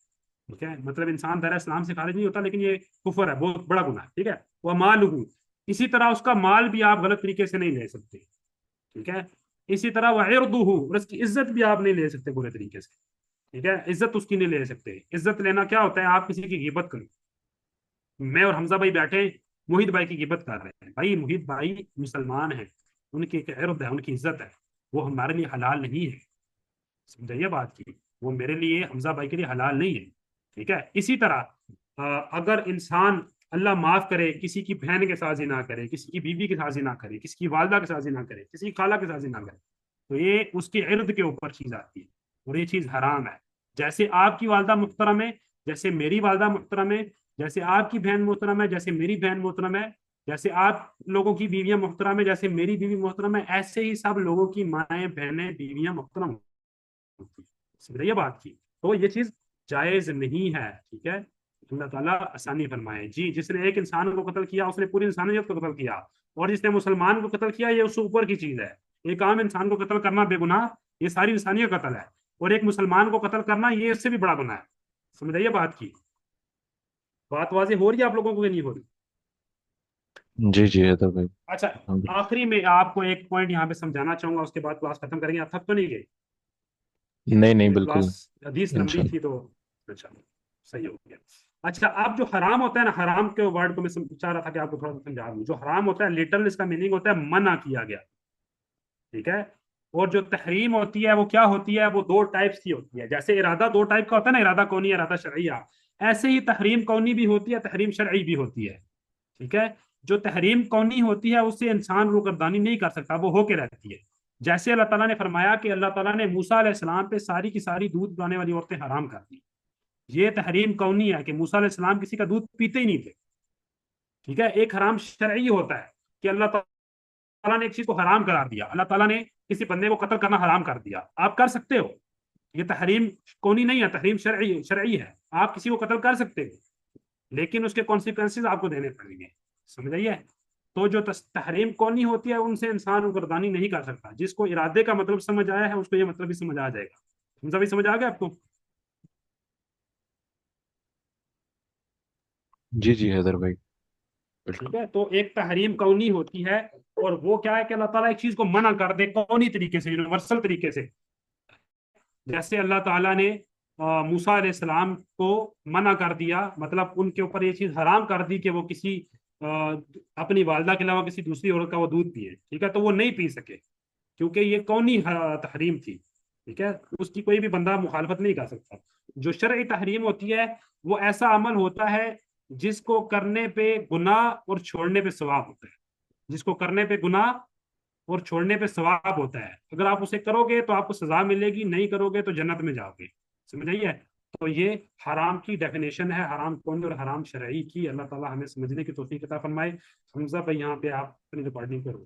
ٹھیک ہے، مطلب انسان دائرہ اسلام سے خارج نہیں ہوتا، لیکن یہ کفر ہے، بہت بڑا گناہ ہے. ٹھیک ہے، وہ مالہ، اسی طرح اس کا مال بھی آپ غلط طریقے سے نہیں لے سکتے. ٹھیک ہے، اسی طرح وہ عرضہ، اور اس کی عزت بھی آپ نہیں لے سکتے برے طریقے سے. ٹھیک ہے، عزت اس کی نہیں لے سکتے. عزت لینا کیا ہوتا ہے؟ آپ کسی کی غیبت کریں. میں اور حمزہ بھائی بیٹھے محیط بھائی کی غیبت کر رہے ہیں. بھائی محیط بھائی مسلمان ہیں، ان کی ایک عرض ہے، ان کی عزت ہے، وہ ہمارے لیے حلال نہیں ہے. سمجھائیے بات کی؟ وہ میرے لیے، حمزہ بھائی کے لیے حلال نہیں ہے. ٹھیک ہے، اسی طرح اگر انسان اللہ معاف کرے کسی کی بہن کے ساتھ زنا کرے، کسی کی بیوی کے ساتھ زنا کرے، کسی کی والدہ کے ساتھ زنا کرے، کسی کی خالہ کے ساتھ زنا کرے، تو یہ اس کی عرض کے اوپر چیز آتی ہے اور یہ چیز حرام ہے. جیسے آپ کی والدہ محترم ہے، جیسے میری والدہ محترم ہے، جیسے آپ کی بہن محترم ہے، جیسے میری بہن محترم ہے، جیسے آپ لوگوں کی بیویاں محترم ہے، جیسے میری بیوی محترم ہے، ایسے ہی سب لوگوں کی مائیں بہنیں بیویاں محترم ہوتی ہیں. سمجھ رہی ہے بات کی؟ تو یہ چیز جائز نہیں ہے. ٹھیک ہے، اللہ تعالیٰ آسانی فرمائے. جی، جس نے ایک انسان کو قتل کیا اس نے پوری انسانیت کو قتل کیا، اور جس نے مسلمان کو قتل کیا یہ اس سے اوپر کی چیز ہے. ایک عام انسان کو قتل کرنا بے گناہ، یہ ساری انسانیت قتل ہے، اور ایک مسلمان کو قتل کرنا یہ اس سے بھی بڑا گناہ ہے. سمجھ رہی ہے بات کی؟ بات واضح ہو رہی ہے آپ لوگوں کو کہ نہیں ہو رہی؟ جی جی حیدر بھائی. اچھا، آخری میں آپ کو ایک پوائنٹ یہاں پہ سمجھانا چاہوں گا، اس کے بعد کلاس ختم کریں گے. آپ تھک تو نہیں گئے؟ نہیں نہیں، بالکل کلاس حدیث لمبی انشاءاللہ. تھی تو اچھا صحیح ہو گیا. اچھا، اب جو حرام ہوتا ہے نا، حرام کے ورڈ کو میں چاہ رہا تھا کہ آپ کو تھوڑا سا سمجھا دوں. جو حرام ہوتا ہے لٹرل اس کا میننگ ہوتا ہے منع کیا گیا. ٹھیک ہے، اور جو تحریم ہوتی ہے وہ کیا ہوتی ہے؟ وہ دو ٹائپس کی ہوتی ہے. جیسے ارادہ دو ٹائپ کا ہوتا ہے نا، ارادہ کونی، ارادہ شرعیہ، ایسے ہی تحریم کونی بھی ہوتی ہے، تحریم شرعی بھی ہوتی ہے. ٹھیک ہے، جو تحریم کونی ہوتی ہے اس سے انسان روگردانی نہیں کر سکتا، وہ ہو کے رہتی ہے. جیسے اللہ تعالیٰ نے فرمایا کہ اللہ تعالیٰ نے موسیٰ علیہ السلام پہ ساری کی ساری دودھ پلانے والی عورتیں حرام کر دی. یہ تحریم کونی ہے کہ موسیٰ علیہ السلام کسی کا دودھ پیتے ہی نہیں تھے. ٹھیک ہے، ایک حرام شرعی ہوتا ہے کہ اللہ تعالیٰ نے ایک چیز کو حرام قرار دیا. اللہ تعالیٰ نے کسی بندے کو قتل کرنا حرام کر دیا، آپ کر سکتے ہو. یہ تحریم کونی نہیں ہے، تحریم شرعی ہے. آپ کسی کو قتل کر سکتے ہو، لیکن اس کے کانسیکوینسز آپ کو دینے پڑیں گے. سمجھ آئیے؟ تو جو تحریم کونی ہوتی ہے ان سے انسان گردانی نہیں کر سکتا. جس کو ارادے کا مطلب سمجھ آیا ہے اس کو یہ مطلب بھی سمجھ آ جائے گا. حمزہ بھی سمجھ آ گیا آپ کو؟ جی جی حیدر بھائی، ٹھیک بالکل. ہے، تو ایک تحریم کونی ہوتی ہے، اور وہ کیا ہے کہ اللہ تعالیٰ ایک چیز کو منع کر دے کونی طریقے سے، یونیورسل طریقے سے. جیسے اللہ تعالیٰ نے موسیٰ علیہ السلام کو منع کر دیا، مطلب ان کے اوپر یہ چیز حرام کر دی کہ وہ کسی اپنی والدہ کے علاوہ کسی دوسری عورت کا وہ دودھ پیے. ٹھیک ہے، تو وہ نہیں پی سکے. کیونکہ یہ کونی تحریم تھی، ٹھیک ہے، اس کی کوئی بھی بندہ مخالفت نہیں کر سکتا۔ جو شرعی تحریم ہوتی ہے وہ ایسا عمل ہوتا ہے جس کو کرنے پہ گناہ اور چھوڑنے پہ ثواب ہوتا ہے، جس کو کرنے پہ گناہ اور چھوڑنے پہ ثواب ہوتا ہے۔ اگر آپ اسے کرو گے تو آپ کو سزا ملے گی، نہیں کرو گے تو جنت میں جاؤ گے، سمجھ آئیے؟ تو یہ حرام کی ڈیفینیشن ہے، حرام کون اور حرام شرعی کی۔ اللہ تعالیٰ ہمیں سمجھنے کی توفیق عطا فرمائے۔ حمزہ بھائی یہاں پہ آپ اپنی ریکارڈنگ کرو۔